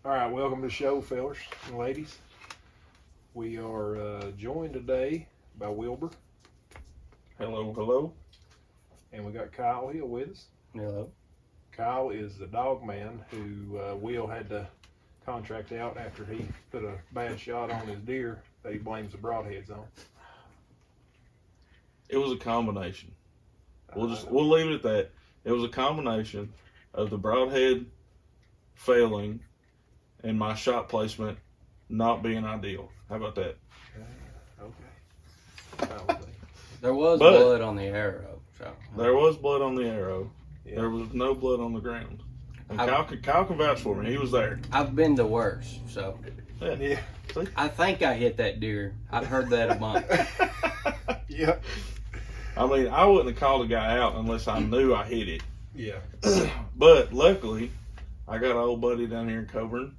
All right, welcome to the show, fellas and ladies. We are joined today by Wilbur. Hello, hello. And we got Kyle here with us. Hello. Kyle is the dog man who Will had to contract out after he put a bad shot on his deer that he blames the broadheads on. It was a combination. We'll leave it at that. It was a combination of the broadhead failing and my shot placement not being ideal. How about that? Okay. There was blood on the arrow. So there was blood on the arrow. Yeah. There was no blood on the ground. And Kyle can vouch for me. He was there. I've been to worse. So Yeah. See? I think I hit that deer. I've heard that a bunch. Yeah. I mean, I wouldn't have called a guy out unless I knew I hit it. Yeah. But luckily, I got an old buddy down here in Coburn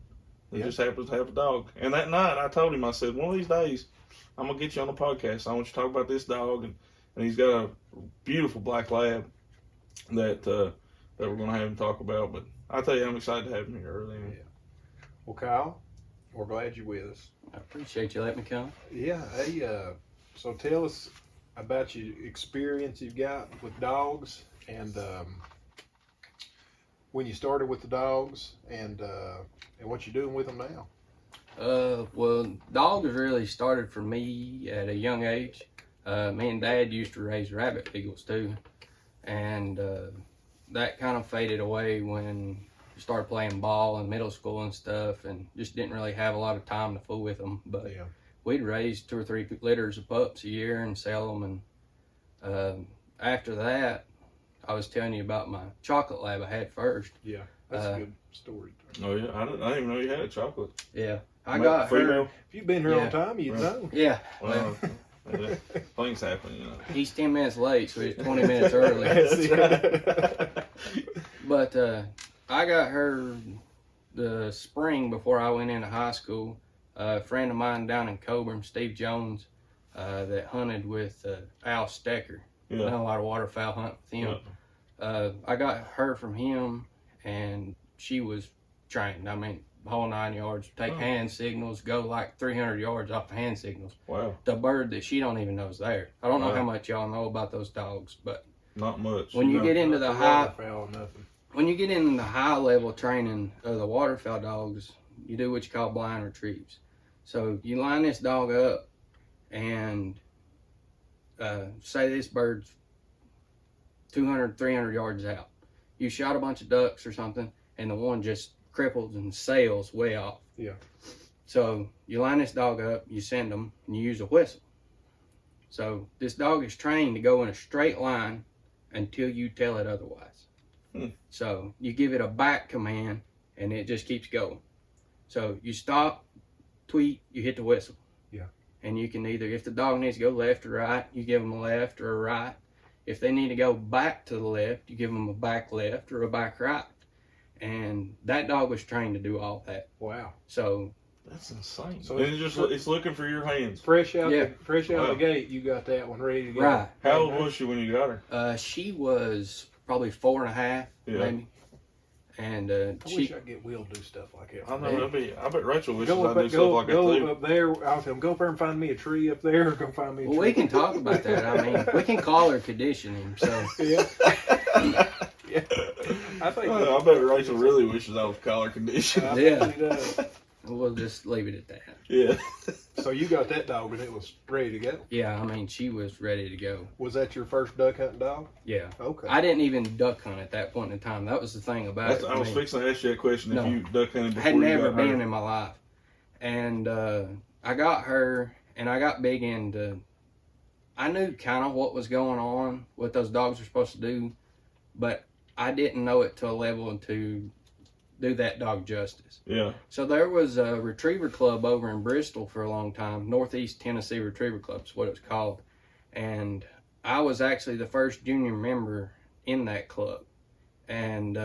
that Yeah. just happens to have a dog. And that night, I told him, I said, one of these days, I'm going to get you on the podcast. I want you to talk about this dog. And he's got a beautiful black lab that we're going to have him talk about. But I tell you, I'm excited to have him here early. Yeah. Well, Kyle, we're glad you're with us. I appreciate you letting me come. Yeah. Hey, so tell us about your experience you've got with dogs and when you started with the dogs and what you're doing with them now. Well, dogs really started for me at a young age. Me and Dad used to raise rabbit beagles too, and that kind of faded away when we started playing ball in middle school and stuff, and just didn't really have a lot of time to fool with them. But Yeah. we'd raise 2 or 3 litters of pups a year and sell them. And after that, I was telling you about my chocolate lab I had first. Yeah, that's a good story. Oh, yeah. I didn't even know you had a chocolate. Yeah, I got her. female. If you've been here Yeah. on time, you'd know. Yeah, Well, yeah, things happen, you know. he's 10 minutes late, so he's 20 minutes early. That's right. But I got her the spring before I went into high school. A friend of mine down in Coburn, Steve Jones, that hunted with Al Stecker. Yeah. Done a lot of waterfowl hunt with him. I got her from him, and she was trained. I mean, the whole 9 yards. Take hand signals, go like 300 yards off the hand signals. Wow. The bird that she don't even know is there. I don't know Wow. how much y'all know about those dogs, but Not much. when you get into the high, waterfowl, nothing. when you get into the high level training of the waterfowl dogs, you do what you call blind retrieves. So you line this dog up and say this bird's 200, 300 yards out. You shot a bunch of ducks or something, and the one just cripples and sails way off. Yeah. So you line this dog up, you send them, and you use a whistle. So this dog is trained to go in a straight line until you tell it otherwise. So you give it a back command, and it just keeps going. So you stop, tweet, you hit the whistle. Yeah. And you can either, if the dog needs to go left or right, you give them a left or a right. If they need to go back to the left, you give them a back left or a back right. And that dog was trained to do all that. Wow. So That's insane. So And it's looking for your hands. Fresh out Yeah. the gate, you got that one ready to go. right. How old was she when you got her? She was probably 4.5, Yeah. maybe. And I wish she, I could get Will to do stuff like that. I know. I bet Rachel wishes Go I up, do stuff like that go too. up there. I'll tell him, go up there and find me a tree up there. Or go find me a well, tree. we can talk about that. I mean, we can call her conditioning. So Yeah. Yeah. I think. I bet Rachel really wishes I was collar conditioned. I Yeah. think he does. we'll just leave it at that. Yeah. So you got that dog and it was ready to go. Yeah, I mean, she was ready to go. Was that your first duck hunting dog? Yeah. Okay. I didn't even duck hunt at that point in time. That was the thing about it. I was fixing to ask you that question. No. If you duck hunted before had you never got been her. in my life. And I got her, and I got big into, I knew kind of what was going on, what those dogs were supposed to do, but I didn't know it to a level to do that dog justice. Yeah. So there was a retriever club over in Bristol for a long time, Northeast Tennessee Retriever Club is what it was called. And I was actually the first junior member in that club. And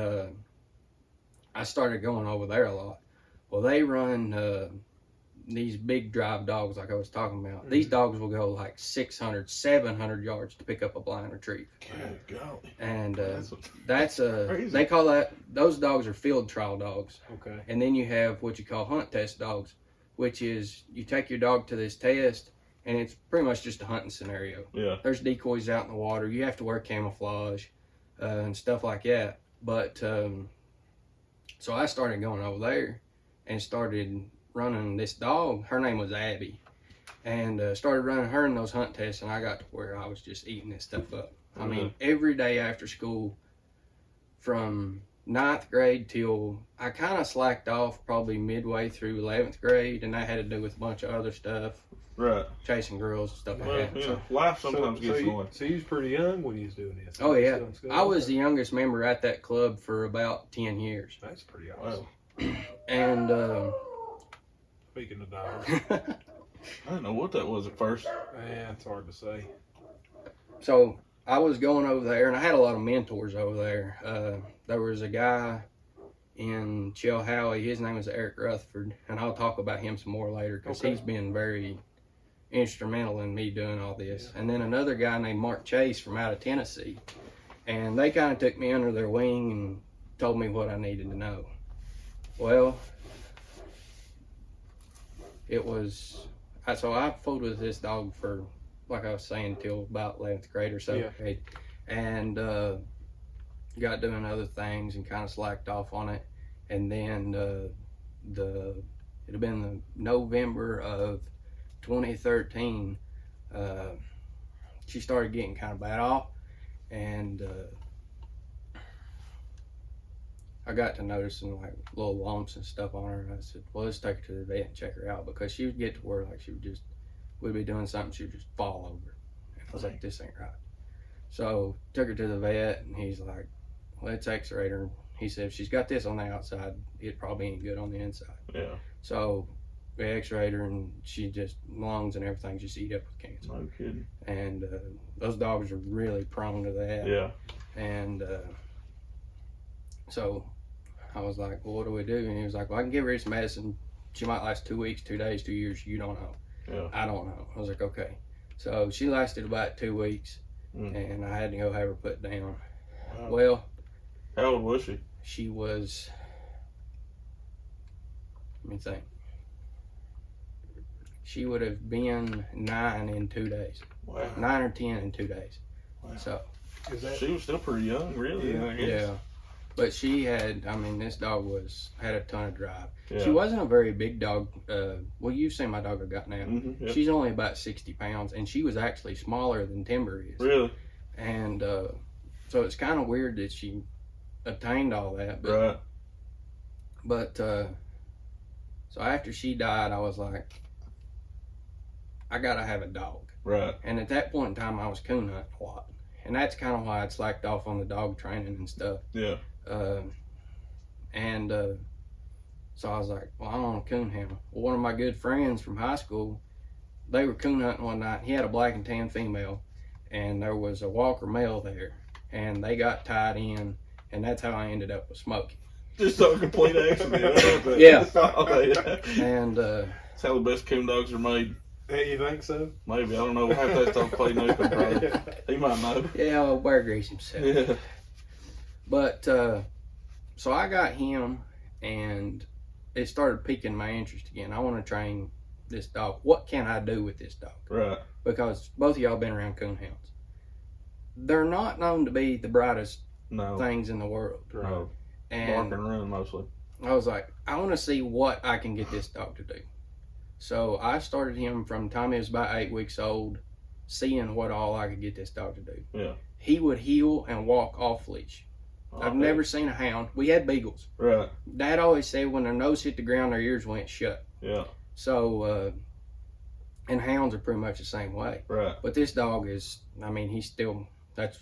I started going over there a lot. Well, they run these big drive dogs like I was talking about. These dogs will go like 600, 700 yards to pick up a blind retriever. Good golly. And That's that's they call that, those dogs are field trial dogs. Okay. And then you have what you call hunt test dogs, which is you take your dog to this test and it's pretty much just a hunting scenario. Yeah. There's decoys out in the water. You have to wear camouflage and stuff like that. But so I started going over there and started running this dog. Her name was Abby, and started running her in those hunt tests, and I got to where I was just eating this stuff up. I mean, every day after school from 9th grade till I kind of slacked off probably midway through 11th grade, and that had to do with a bunch of other stuff, Right. chasing girls and stuff like Well, that. yeah, So, life sometimes gets you, annoying. so you was pretty young when you was doing this. oh yeah, Still in school? I was the youngest member at that club for about 10 years. That's pretty awesome. Wow. And Speaking of dogs, I didn't know what that was at first. man, it's hard to say. so I was going over there, and I had a lot of mentors over there. There was a guy in Chilhowie. His name was Eric Rutherford, and I'll talk about him some more later because Okay. he's been very instrumental in me doing all this. And then another guy named Mark Chase from out of Tennessee, and they kind of took me under their wing and told me what I needed to know. Well, it was so I fooled with this dog for, like I was saying, till about 11th grade or so. Yeah. And got doing other things and kind of slacked off on it. And then it had been the November of 2013, she started getting kind of bad off, and I got to noticing like little lumps and stuff on her, and I said, well, let's take her to the vet and check her out, because she would get to where like we'd be doing something, she would just fall over. And I was like, this ain't right. So took her to the vet, and he's like, let's x-ray her. He said, if she's got this on the outside, it probably ain't good on the inside. Yeah. So we x-rayed her, and she just, lungs and everything just eat up with cancer. No kidding. And those dogs are really prone to that. Yeah. And so I was like, well, what do we do? And he was like, well, I can give her this medicine. She might last 2 weeks, 2 days, 2 years. You don't know. Yeah. I don't know. I was like, okay. So she lasted about 2 weeks, and I had to go have her put down. Wow. Well, How old was she? she was, let me think. She would have been 9 in 2 days. Wow. 9 or 10 in 2 days. Wow. So, Is that She was still pretty young, really. Yeah. I guess. yeah. But she had, I mean, this dog had a ton of drive. Yeah. She wasn't a very big dog. Well, you've seen my dog I got now. Mm-hmm. Yeah. She's only about 60 pounds, and she was actually smaller than Timber is. Really? And so it's kind of weird that she obtained all that. But, Right. But so after she died, I was like, I gotta have a dog. Right. And at that point in time, I was coon hunting a lot, and that's kind of why I'd slacked off on the dog training and stuff. Yeah. So I was like, well, I want a coon hound. Well, one of my good friends from high school, they were coon hunting one night. He had a black and tan female, and there was a Walker male there, and they got tied in, and that's how I ended up with Smokey. Just a complete accident. Yeah. Oh, yeah. And That's how the best coon dogs are made. Hey, you think so? Maybe. I don't know. Half that dog play Nukem, probably. He might know. yeah, well, Bear Grease himself. Yeah. But so I got him, and it started piquing my interest again. I want to train this dog. What can I do with this dog? Right. Because both of y'all been around coon hounds. They're not known to be the brightest No. things in the world. Right. No. Bark And and run mostly. I was like, I want to see what I can get this dog to do. So I started him from the time he was about 8 weeks old, seeing what all I could get this dog to do. Yeah. He would heel and walk off leash. I've never seen a hound. We had beagles. Right. Dad always said when their nose hit the ground, their ears went shut. Yeah. So, and hounds are pretty much the same way. Right. But this dog is, I mean, that's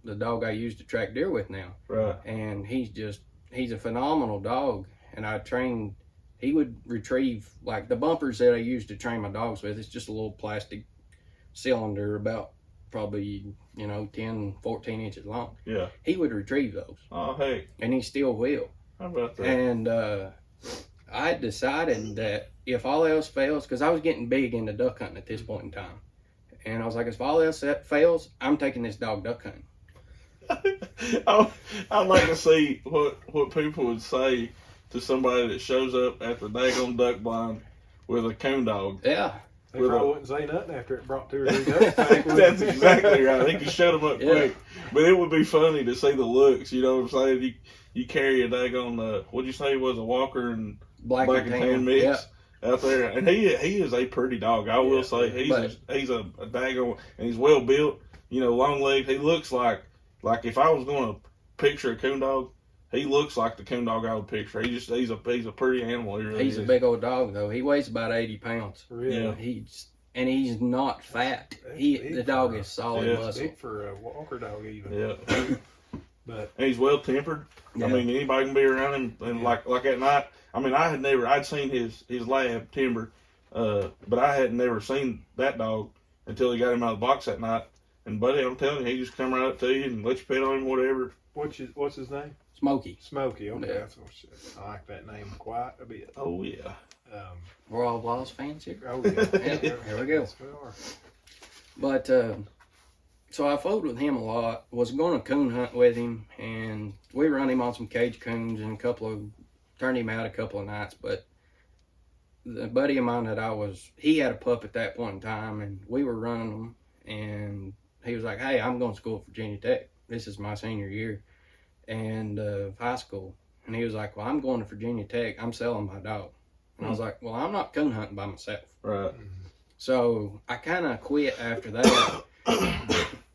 the dog I use to track deer with now. Right. And he's a phenomenal dog. And he would retrieve, like the bumpers that I use to train my dogs with, it's just a little plastic cylinder about probably, 10, 14 inches long. Yeah. He would retrieve those. Oh, hey. And he still will. How about that? And I had decided that if all else fails, because I was getting big into duck hunting at this point in time, and I was like, if all else fails, I'm taking this dog duck hunting. I'd like to see what people would say to somebody that shows up at the daggone duck blind with a coon dog. Yeah. They probably wouldn't say nothing after it brought 2 or 3 ducks back. That's exactly right. He could shut them up quick. But it would be funny to see the looks, you know what I'm saying? You carry a daggone, what'd you say it was, a Walker and black and tan mix out there. And he is a pretty dog, I will say. He's a daggone, and he's well built, you know, long legs. He looks like if I was going to picture a coon dog, he looks like the coon dog I would picture. He's a pretty animal. He really he's is. a big old dog though. He weighs about 80 pounds. Really? Yeah. He's not fat. The dog is solid muscle. Big for a Walker dog even. Yeah. But and he's well tempered. Yeah. I mean, anybody can be around him. And like at night, I mean, I'd seen his lab Timber, but I had never seen that dog until he got him out of the box that night. And buddy, I'm telling you, he just come right up to you and let you pet on him, whatever. what's his name? Smokey. Smokey. Okay, Yeah. that's what I like that name quite a bit. Oh yeah. We're all Wallace fans here. Oh yeah. Here we go. Yes, we are. But so I fooled with him a lot. Was going to coon hunt with him, and we run him on some cage coons and turned him out a couple of nights. But the buddy of mine he had a pup at that point in time, and we were running them, and he was like, "Hey, I'm going to school at Virginia Tech. This is my senior year, and high school." And he was like, "Well, I'm going to Virginia Tech. I'm selling my dog." And I was like, "Well, I'm not coon hunting by myself." Right. So I kind of quit after that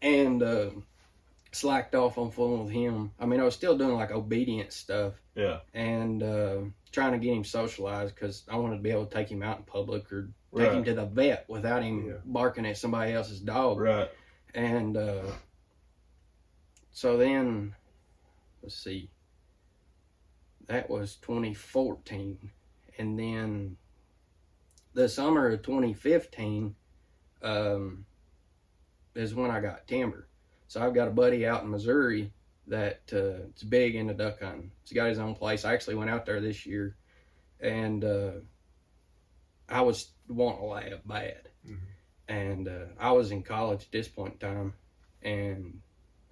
and slacked off on fooling with him. I mean, I was still doing like obedience stuff. Yeah. And trying to get him socialized because I wanted to be able to take him out in public or take him to the vet without him barking at somebody else's dog. Right. And so then, let's see, that was 2014. And then the summer of 2015 is when I got timber. So I've got a buddy out in Missouri that is big into duck hunting. He's got his own place. I actually went out there this year, and I was wanting a lab bad. Mm-hmm. And I was in college at this point in time, and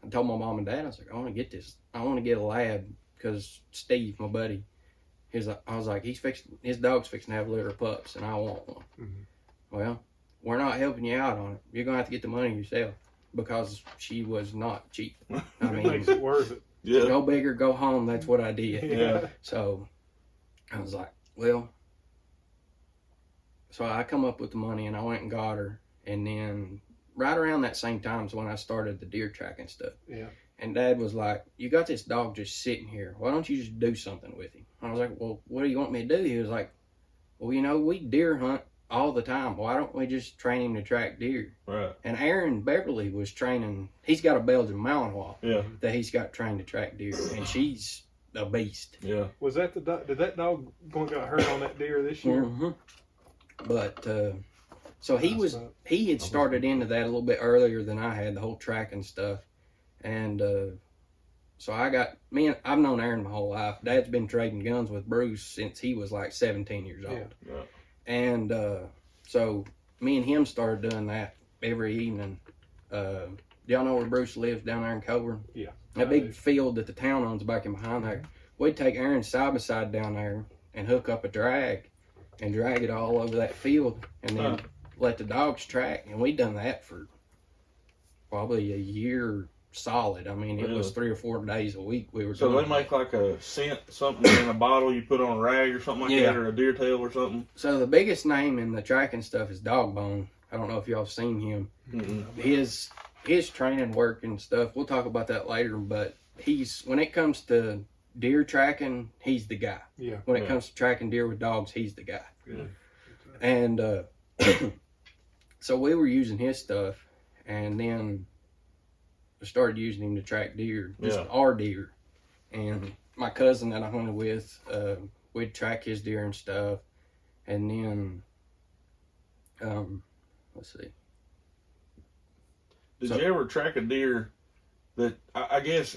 I told my mom and dad, I was like, I want to get this. I want to get a lab because Steve, my buddy, I was like, his dog's fixing to have a litter of pups, and I want one. Mm-hmm. Well, we're not helping you out on it. You're going to have to get the money yourself, because she was not cheap. I mean, It makes it worth it. Yeah. Go big or go home. That's what I did. Yeah. So I was like, well, so I come up with the money and I went and got her. And then right around that same time is when I started the deer tracking stuff. Yeah. And Dad was like, you got this dog just sitting here. Why don't you just do something with him? I was like, well, what do you want me to do? He was like, well, we deer hunt all the time. Why don't we just train him to track deer? Right. And Aaron Beverly was training. He's got a Belgian Malinois that he's got trained to track deer, and she's a beast. Yeah. Was that the dog? Did that dog got hurt on that deer this year? Mm-hmm. But so he had started into that a little bit earlier than I had, the whole tracking stuff, and so I've known Aaron my whole life. Dad's been trading guns with Bruce since he was like 17 years old. Yeah. And so me and him started doing that every evening. Do y'all know where Bruce lives down there in Coburn? Yeah. That big field that the town owns back in behind there. We'd take Aaron side by side down there and hook up a drag and drag it all over that field and then let the dogs track. And we'd done that for probably a year solid. I mean, it was 3 or 4 days a week we were So doing they make like a scent, something in a bottle you put on a rag or something like that, or a deer tail or something? So the biggest name in the tracking stuff is Dog Bone. I don't know if y'all have seen him. Mm-hmm. His training work and stuff, we'll talk about that later, but when it comes to deer tracking, he's the guy. Yeah. When it comes to tracking deer with dogs, he's the guy. Good. And so we were using his stuff, and then I started using him to track deer, just our deer. And my cousin that I hunted with, we'd track his deer and stuff. And then, let's see. Did you ever track a deer that, I guess,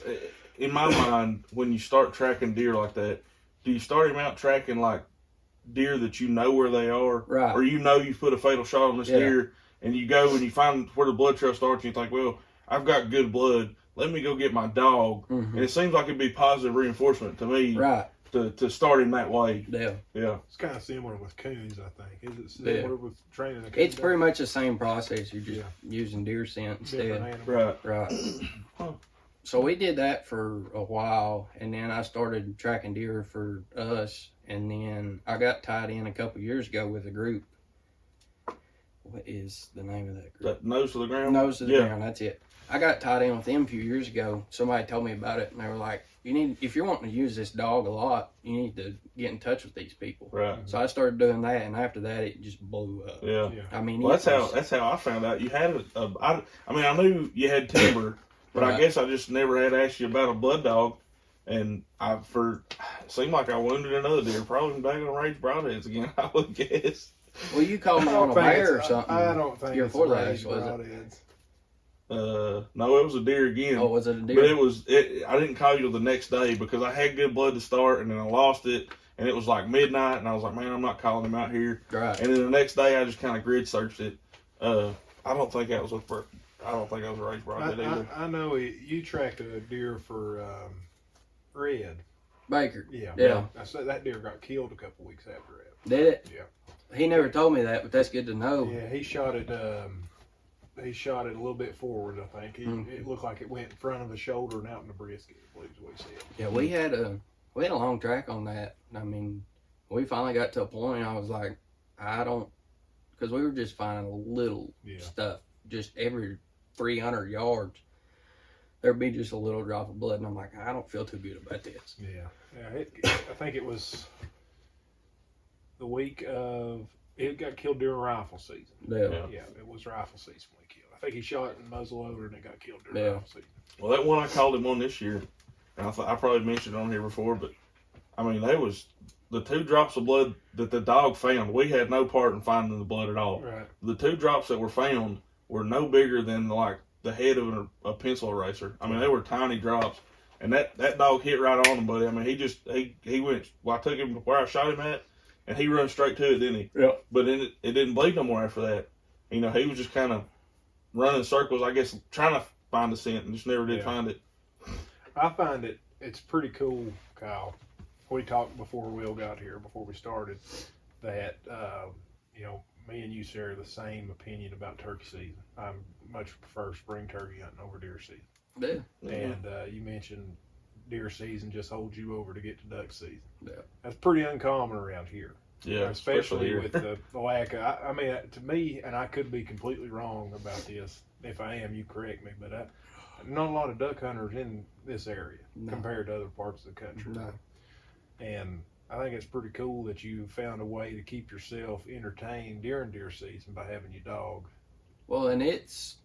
in my mind, when you start tracking deer like that, do you start him out tracking like deer that you know where they are, Right. or you know you put a fatal shot on this deer, and you go and you find where the blood trail starts, and you think, well, I've got good blood. Let me go get my dog. Mm-hmm. And it seems like it'd be positive reinforcement to me, Right. To start him that way. Yeah. Yeah. It's kind of similar with coons, I think. Is it similar with training a coon? It's pretty much the same process. You're just using deer scent instead. Right. Right. So we did that for a while, and then I started tracking deer for us, and then I got tied in a couple years ago with a group. What is the name of that group? That nose to the ground? Nose to the ground, that's it. I got tied in with them a few years ago. Somebody told me about it, and they were like, if you're wanting to use this dog a lot, you need to get in touch with these people. Right. So I started doing that, and after that, it just blew up. Yeah. I mean, well, that's how I found out. You had I mean, I knew you had timber, but I guess I just never had asked you about a blood dog. And it seemed like I wounded another deer, probably back on Rage Broadheads again, I would guess. Well, you called me on a bear or something. I don't think Year it's before a that, Rage was it? Broadheads. No, it was a deer again. Oh, was it a deer? But I didn't call you till the next day because I had good blood to start, and then I lost it, and it was like midnight, and I was like, man, I'm not calling him out here. Right. And then the next day, I just kind of grid searched it. I don't think that was I don't think I was a Rage Broadhead either. I know you tracked a deer for Red. Baker. Yeah. I said that deer got killed a couple weeks after that. Did it? Yeah. He never told me that, but that's good to know. Yeah, he shot it. He shot it a little bit forward. I think it looked like it went in front of the shoulder and out in the brisket. I believe is what he said. Yeah, we had a long track on that. I mean, we finally got to a point. I was like, because we were just finding little stuff, just every 300 yards. There'd be just a little drop of blood, and I'm like, I don't feel too good about this. Yeah. I think it was the week of it got killed during rifle season. Yeah, it was rifle season when he killed. I think he shot it in muzzleloader and it got killed during rifle season. Well, that one I called him on this year, and I probably mentioned it on here before, but I mean, they was the 2 drops of blood that the dog found. We had no part in finding the blood at all. Right. The 2 drops that were found were no bigger than like the head of a pencil eraser. I mean, they were tiny drops, and that dog hit right on him, buddy. I mean, he went. Well, I took him where I shot him at, and he run straight to it, didn't he? Yeah. But then it didn't bleed no more after that. You know, he was just kind of running circles, I guess, trying to find the scent, and just never did find it. I find it's pretty cool, Kyle. We talked before Will got here, before we started, that me and you share the same opinion about turkey season. I much prefer spring turkey hunting over deer season. Yeah. And you mentioned deer season just holds you over to get to duck season. Yeah. That's pretty uncommon around here. Yeah, especially with the lack of. I mean, to me, and I could be completely wrong about this. If I am, you correct me. But not a lot of duck hunters in this area compared to other parts of the country. No. And I think it's pretty cool that you found a way to keep yourself entertained during deer season by having your dog. Well, and it's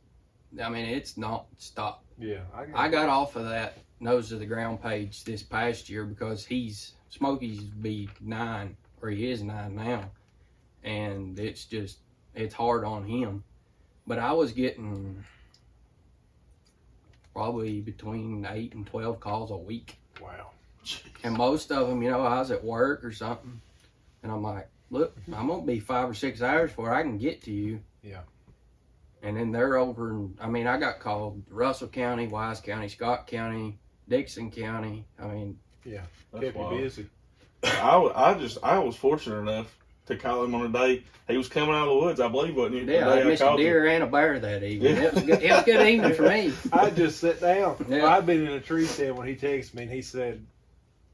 not stopped. Yeah, I got off of that nose to the ground page this past year because Smokey's be 9, or he is 9 now, and it's hard on him. But I was getting probably between 8 and 12 calls a week. Wow. And most of them, I was at work or something, and I'm like, look, I'm gonna be 5 or 6 hours before I can get to you. Yeah. And then they're over I got called Russell County, Wise County, Scott County, Dixon County. I mean, yeah, kept you busy. I was fortunate enough to call him on a day he was coming out of the woods, I believe, wasn't he? Yeah, I missed a deer and a bear that evening. Yeah. It was a good evening for me. I just sat down. Yeah. I'd been in a tree stand when he texted me, and he said,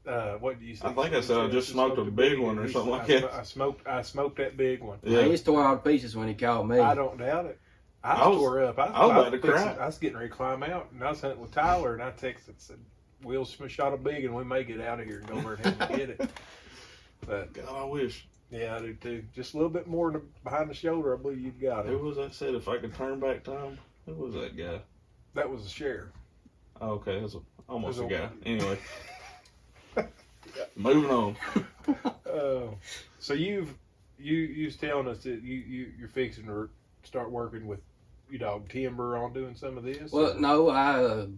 what did you say? I think I said I just smoked a big one or something like that. I smoked that big one. Yeah. He was tore all to pieces when he called me. I don't doubt it. I was tore up. I was about to cry. I was getting ready to climb out, and I was hunting with Tyler, and I texted and said, Will shot a big one. We may get out of here and go over and help him get it. But God, I wish. Yeah, I do too. Just a little bit more behind the shoulder, I believe you've got it. Who was that said if I could turn back time? Who was that guy? That was a sheriff. Oh, okay, that's almost a guy. Anyway. Moving on. So you was telling us that you're fixing to start working with your dog Timber on doing some of this? Well, no,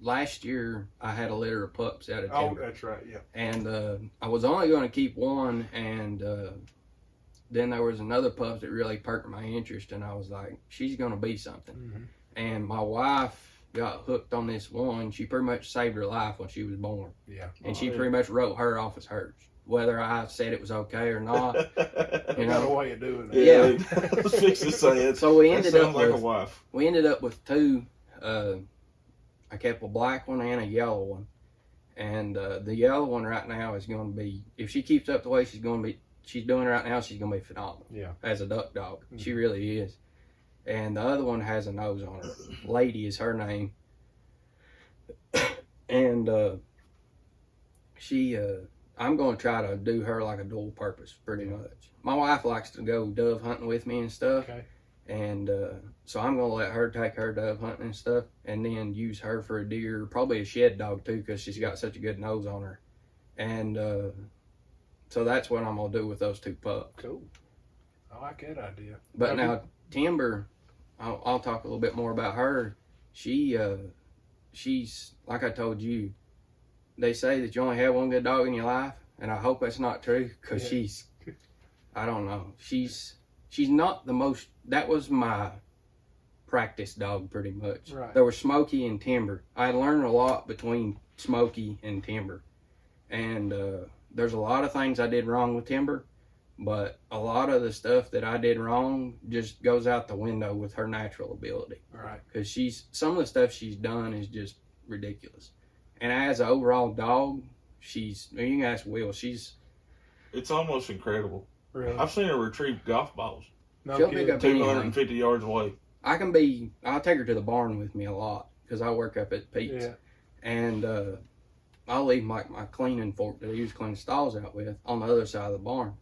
last year I had a litter of pups out of Oh, timber. that's right. Yeah. And I was only going to keep one, and then there was another pup that really perked my interest, and I was like, she's going to be something. Mm-hmm. And my wife got hooked on this one. She pretty much saved her life when she was born. Yeah. And she pretty much wrote her off as hers. Whether I said it was okay or not, You got a way of doing it. Yeah. Let's fix this saying. So we That ended sounds up like with a wife. we ended up with two. I kept a black one and a yellow one, and the yellow one right now is going to be, if she keeps up the way she's doing right now, she's going to be phenomenal. Yeah. As a duck dog, Mm-hmm. she really is. And the other one has a nose on her. Lady is her name, and she. I'm going to try to do her like a dual purpose, pretty much. My wife likes to go dove hunting with me and stuff. Okay. And so I'm going to let her take her dove hunting and stuff, and then use her for a deer, probably a shed dog too, because she's got such a good nose on her. And so that's what I'm going to do with those two pups. Cool. I like that idea. But Okay. now, Timber, I'll talk a little bit more about her. She's, like I told you, they say that you only have one good dog in your life, and I hope that's not true, because Yeah. she's, I don't know, she's not the most, that was my practice dog pretty much. Right. There was Smokey and Timber. I learned a lot between Smokey and Timber. And there's a lot of things I did wrong with Timber, but a lot of the stuff that I did wrong just goes out the window with her natural ability. Right. Because some of the stuff she's done is just ridiculous. And as an overall dog, you can ask Will, It's almost incredible. Really. I've seen her retrieve golf balls No she'll kidding. pick up anything. 250 yards away. I'll take her to the barn with me a lot, because I work up at Pete's. Yeah. And I'll leave my cleaning fork that I use to clean stalls out with on the other side of the barn.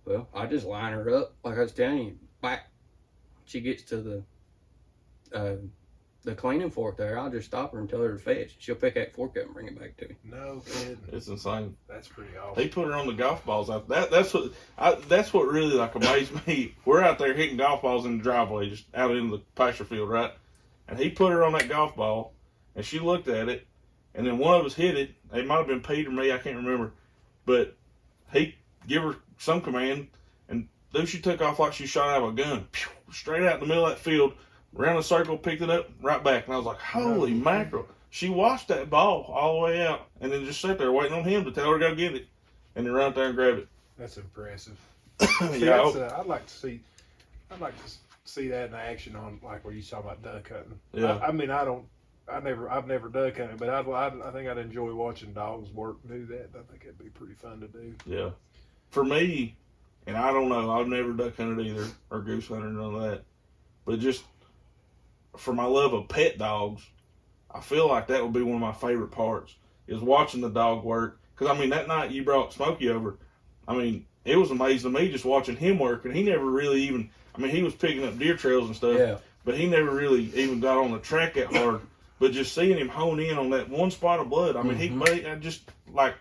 Well, I just line her up, like I was telling you, back. She gets to the cleaning fork there, I'll just stop her and tell her to fetch. She'll pick that fork up and bring it back to me. No kidding. It's insane. That's pretty awesome. They put her on the golf balls. That's what really like amazed me. We're out there hitting golf balls in the driveway, just out in the pasture field, right? And he put her on that golf ball, and she looked at it, and then one of us hit it. It might have been Pete or me, I can't remember, but he give her some command, and though she took off like she shot out of a gun, straight out in the middle of that field, around a circle, picked it up, right back, and I was like, holy mackerel. She watched that ball all the way out, and then just sat there waiting on him to tell her to go get it, and then run out there and grab it. That's impressive. Yeah, See, that's, I'd like to see that in action on, like where you talk about duck hunting. Yeah. I mean, I've never duck hunted, but I think I'd enjoy watching dogs work do that. I think it'd be pretty fun to do. Yeah. For me, and I don't know, I've never duck hunted either, or goose hunted, none of that. But just for my love of pet dogs, I feel like that would be one of my favorite parts, is watching the dog work. Because, I mean, that night you brought Smokey over, I mean, it was amazing to me just watching him work. And he never really even, I mean, he was picking up deer trails and stuff, Yeah. but he never really even got on the track that hard. But just seeing him hone in on that one spot of blood, I mean, I just, like,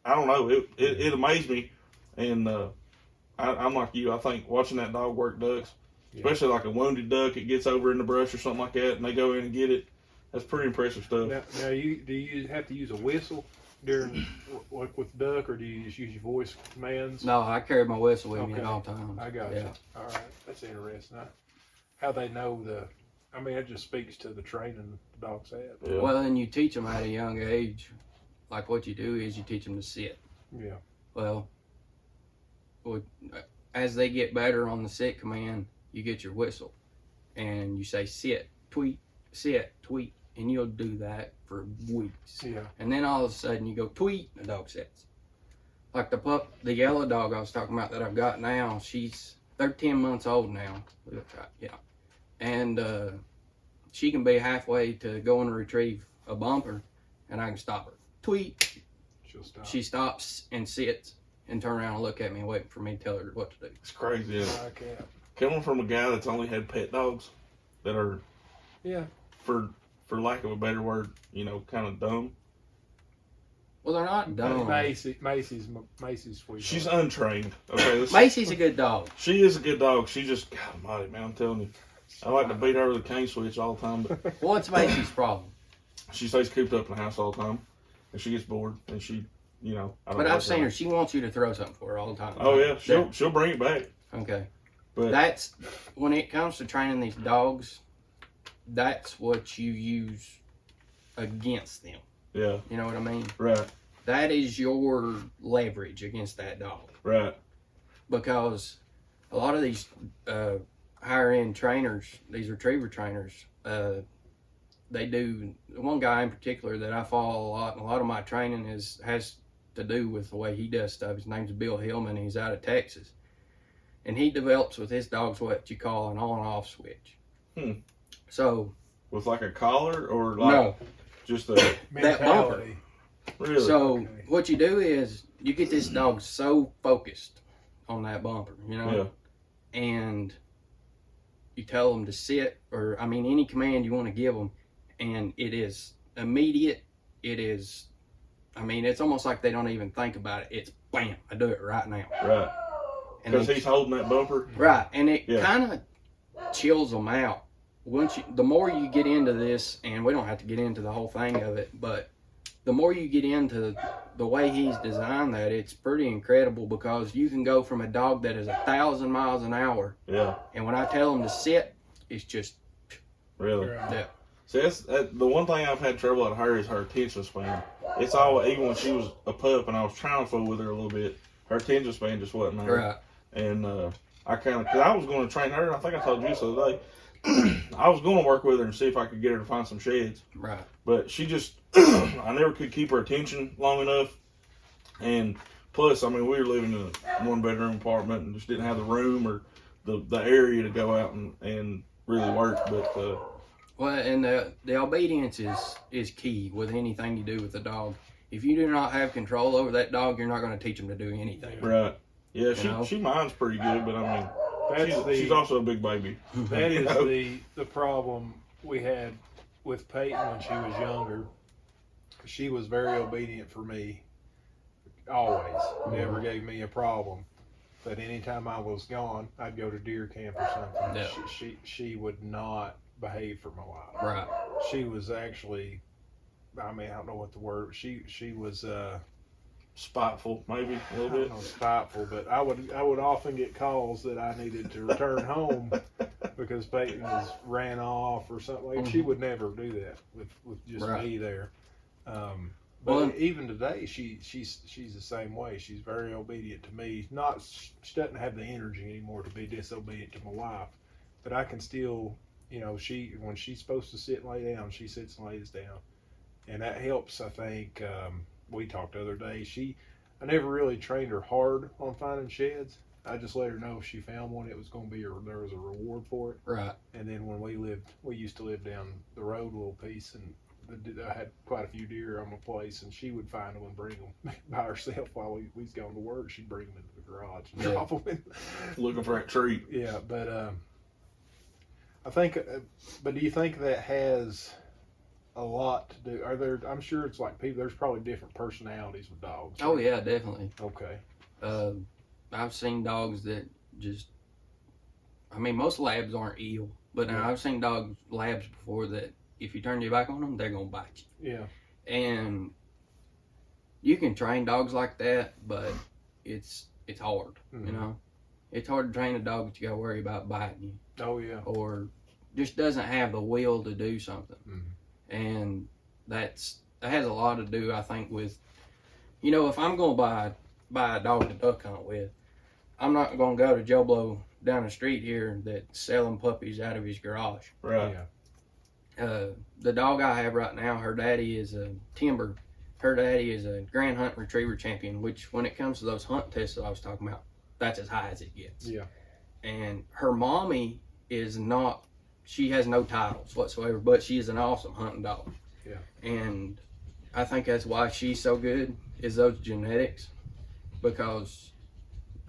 I don't know, it amazed me. And I'm like you, I think watching that dog work ducks, especially like a wounded duck, it gets over in the brush or something like that, and they go in and get it. That's pretty impressive stuff. Now do you have to use a whistle during like with duck, or do you just use your voice commands? No, I carry my whistle with me Okay. at all times. I got Yeah. you. All right, that's interesting. How they know I mean, it just speaks to the training the dogs have. Yeah. Well, and you teach them at a young age. Like what you do is you teach them to sit. Yeah. Well, as they get better on the sit command, you get your whistle, and you say sit, tweet, sit, tweet, and you'll do that for weeks. Yeah. And then all of a sudden you go tweet, and the dog sits. Like the yellow dog I was talking about that I've got now, they're 10 months old now. Yeah. And she can be halfway to going to retrieve a bumper, and I can stop her. Tweet. She'll stop. She stops and sits and turn around and look at me and wait for me to tell her what to do. It's crazy. Yeah. I can't. Coming from a guy that's only had pet dogs that are, Yeah. for lack of a better word, kind of dumb. Well, they're not dumb. Maci's sweet. She's untrained. Okay. Maci's a good dog. She is a good dog. She just, God almighty, man, I'm telling you. I like to beat her with a cane switch all the time, but What's Maci's problem? she stays cooped up in the house all the time, and she gets bored, and she, you know. But I've seen her. She wants you to throw something for her all the time. Oh yeah, she'll bring it back. Okay. But that's when it comes to training these dogs. That's what you use against them. Yeah. You know what I mean? Right. That is your leverage against that dog. Right. Because a lot of these higher end trainers, these retriever trainers, they do. One guy in particular that I follow a lot, and a lot of my training has to do with the way he does stuff. His name's Bill Hillman. He's out of Texas, and he develops with his dogs what you call an on-off switch. So with like a collar or like no, just that bumper. Really? So what you do is you get this dog so focused on that bumper, you know, and you tell them to sit, or I mean any command you want to give them, and it is immediate. It is, I mean, it's almost like they don't even think about it. It's bam, I do it right now. Right. Because he's holding that bumper. Right, and it kind of chills them out. The more you get into this, and we don't have to get into the whole thing of it, but the more you get into the way he's designed that, it's pretty incredible, because you can go from a dog that is 1,000 miles an hour. Yeah. And when I tell him to sit, it's just. Really? Yeah. See, that's the one thing I've had trouble at her is her attention span. It's all, even when she was a pup and I was trying to fool with her a little bit, her attention span just wasn't there. Right. And I kind of, because I was going to train her, I think I told you the other day, I was going to work with her and see if I could get her to find some sheds. Right. But she just, I never could keep her attention long enough. And plus, I mean, we were living in a one-bedroom apartment and just didn't have the room or the area to go out and really work. But well, and the obedience is key with anything you do with a dog. If you do not have control over that dog, you're not going to teach them to do anything. Right. Yeah, she minds pretty good, but I mean, she's also a big baby. That is the problem we had with Peyton when she was younger. She was very obedient for me, always. Never gave me a problem. But anytime I was gone, I'd go to deer camp or something. Yeah. She would not behave for my life. Right. She was actually, I mean, I don't know what the word. She was spiteful, maybe a little bit. I don't know, spiteful, but I would often get calls that I needed to return home because Peyton ran off or something. Like she would never do that with just me there. But even today, she's the same way. She's very obedient to me. She doesn't have the energy anymore to be disobedient to my wife, but I can still, you know, when she's supposed to sit and lay down, she sits and lays down, and that helps. I think we talked the other day. I never really trained her hard on finding sheds. I just let her know if she found one, it was going to be there was a reward for it. Right. And then when we used to live down the road a little piece, and I had quite a few deer on my place, and she would find them and bring them by herself while we was going to work. She'd bring them into the garage and drop them in. Looking for a treat. Yeah, but I think. But do you think that has a lot to do? I'm sure it's like people. There's probably different personalities with dogs. Oh yeah, definitely. Okay. I've seen dogs that just. I mean, most labs aren't ill, but I've seen labs before that. If you turn your back on them, they're going to bite you. Yeah. And you can train dogs like that, but it's hard, you know? It's hard to train a dog that you got to worry about biting you. Oh, yeah. Or just doesn't have the will to do something. And that has a lot to do, I think, with, you know, if I'm going to buy a dog to duck hunt with, I'm not going to go to Joe Blow down the street here that's selling puppies out of his garage. Right. Yeah. The dog I have right now, her daddy is a timber. Her daddy is a Grand Hunt Retriever champion, which when it comes to those hunt tests that I was talking about, that's as high as it gets. Yeah. And her mommy is not, she has no titles whatsoever, but she is an awesome hunting dog. Yeah. And I think that's why she's so good, is those genetics. Because,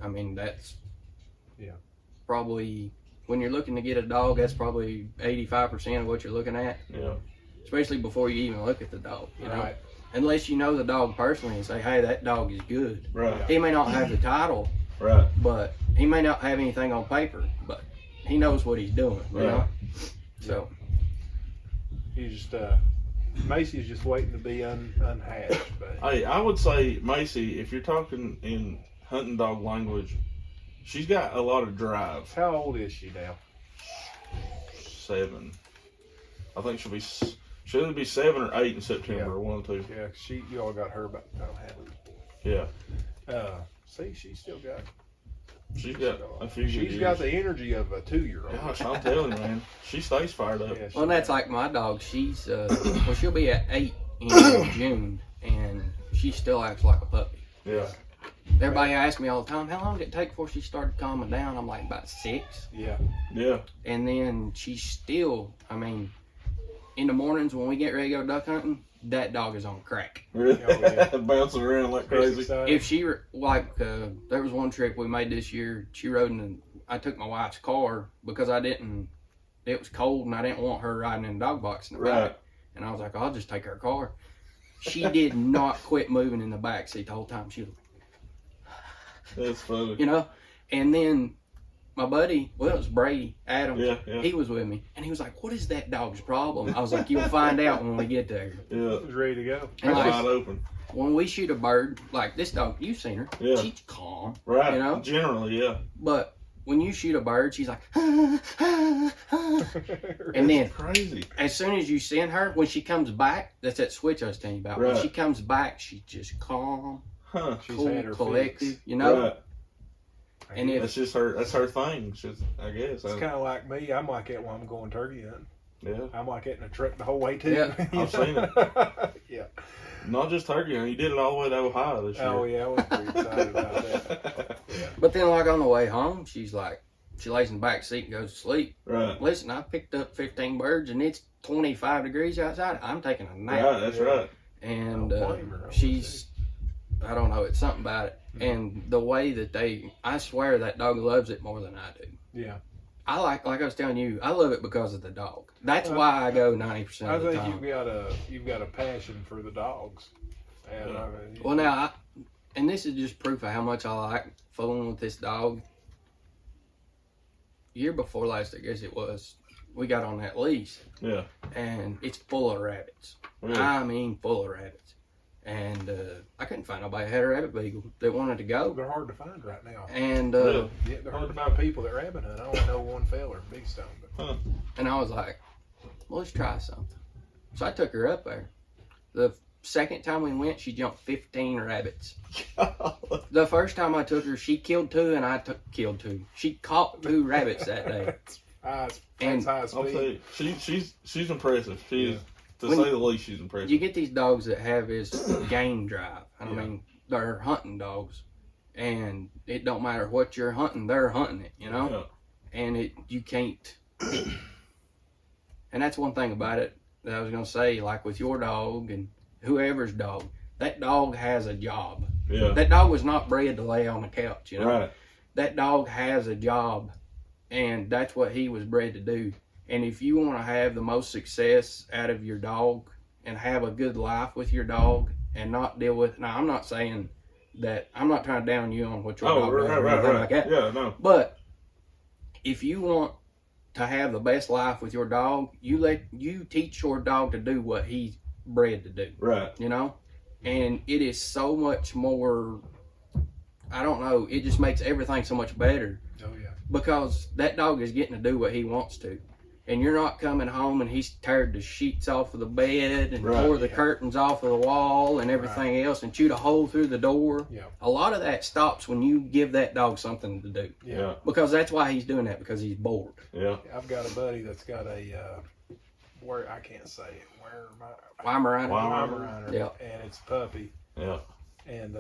I mean, that's probably, when you're looking to get a dog, that's probably 85% of what you're looking at. Yeah. Especially before you even look at the dog, you know? Right. Unless you know the dog personally and say, hey, that dog is good. Right. He may not have the title, right, but he may not have anything on paper, but he knows what he's doing, you know? So. You just, Maci's just waiting to be unhatched. But Hey, I would say Maci, if you're talking in hunting dog language, she's got a lot of drive. how old is she now? 7. I think she'll either be 7 or 8 in September, Yeah. or 1 or 2. Yeah, you all got her about the time Hadley. Yeah. See, she's still got. She's got a few She's years. got the energy of a 2-year-old. Gosh, I'm telling you, man. She stays fired up. Yeah, she Well, that's does. like my dog. She's well, she'll be at 8 in June, and she still acts like a puppy. Yeah. Everybody asks me all the time, how long did it take before she started calming down? I'm like, about 6. Yeah. Yeah. And then she's still, I mean, in the mornings when we get ready to go duck hunting, that dog is on crack. Really? Oh, yeah. Bouncing around like It's crazy. exciting. If she, there was one trip we made this year, she rode in, I took my wife's car because it was cold and I didn't want her riding in the dog box in the Right. back. And I was like, I'll just take her car. She did not quit moving in the back seat the whole time. She was, That's funny. you know, and then my buddy, well, it was Brady Adams. Yeah, yeah. He was with me, and he was like, "What is that dog's problem?" I was like, "You'll find out when we get there." Yeah. She's ready to go. And Wide like, open. when we shoot a bird, like this dog, you've seen her. Yeah. She's calm, Right. You know? Generally, yeah. but when you shoot a bird, she's like, and then Crazy. as soon as you send her, when she comes back, that's that switch I was telling you about. When Right. she comes back, she's just calm, Huh. She's cool, had her collective, fix. you know. Right. And if That's just her. That's her thing. She's, I guess. It's kind of like me. I'm like that when I'm going turkey hunting. Yeah. I'm like that in the truck the whole way too. Yeah, I've seen it. Yeah. Not just turkey hunting. You did it all the way to Ohio this year. Oh yeah, I was pretty excited about that. Yeah. But then, like on the way home, she's like, she lays in the back seat and goes to sleep. Right. Listen, I picked up 15 birds and it's 25 degrees outside. I'm taking a nap. Right. That's right. And I don't blame her, I would she's, I don't know, it's something about it. Mhm. And the way that I swear that dog loves it more than I do. Yeah. I like I was telling you, I love it because of the dog. That's why I go 90% I of the think time. you've got a passion for the dogs. And Yeah. I mean, Well, now, and this is just proof of how much I like fooling with this dog. Year before last, I guess it was, we got on that lease, Yeah. and it's full of rabbits. Really. I mean, full of rabbits. And I couldn't find nobody that had a rabbit beagle that wanted to go. they're hard to find right now. And Really? Yeah, they're hard to find people that rabbit hunt. I only know one fella, Big Stone. But and I was like, well, let's try something. So I took her up there. The second time we went, she jumped 15 rabbits. The first time I took her, she killed 2 and I killed 2. She caught 2 rabbits that day. that's And high I'll tell speed. you, she's impressive. She is, to When- say the least, she's impressive. You get these dogs that have this game drive. I Yeah. mean, they're hunting dogs. And it don't matter what you're hunting, they're hunting it, you know? Yeah. And you can't. And that's one thing about it that I was going to say, like with your dog and whoever's dog, that dog has a job. Yeah. That dog was not bred to lay on the couch, you know? Right. That dog has a job, and that's what he was bred to do. And if you want to have the most success out of your dog and have a good life with your dog and not deal with, now I'm not saying that, I'm not trying to down you on what your Oh, dog does right, or right, anything right. like that. Yeah, no. But if you want to have the best life with your dog, you teach your dog to do what he's bred to do, Right. you know? And it is so much more, I don't know, it just makes everything so much better Oh yeah. because that dog is getting to do what he wants to. And you're not coming home and he's teared the sheets off of the bed and Right. tore the Yeah. curtains off of the wall and everything else and chewed a hole through the door. Yeah. A lot of that stops when you give that dog something to do. Yeah. Yeah. Because that's why he's doing that, because he's bored. Yeah. I've got a buddy that's got a where I can't say it. Where Weimaraner. Wow. Weimaraner, Yeah. and it's a puppy. Yeah. And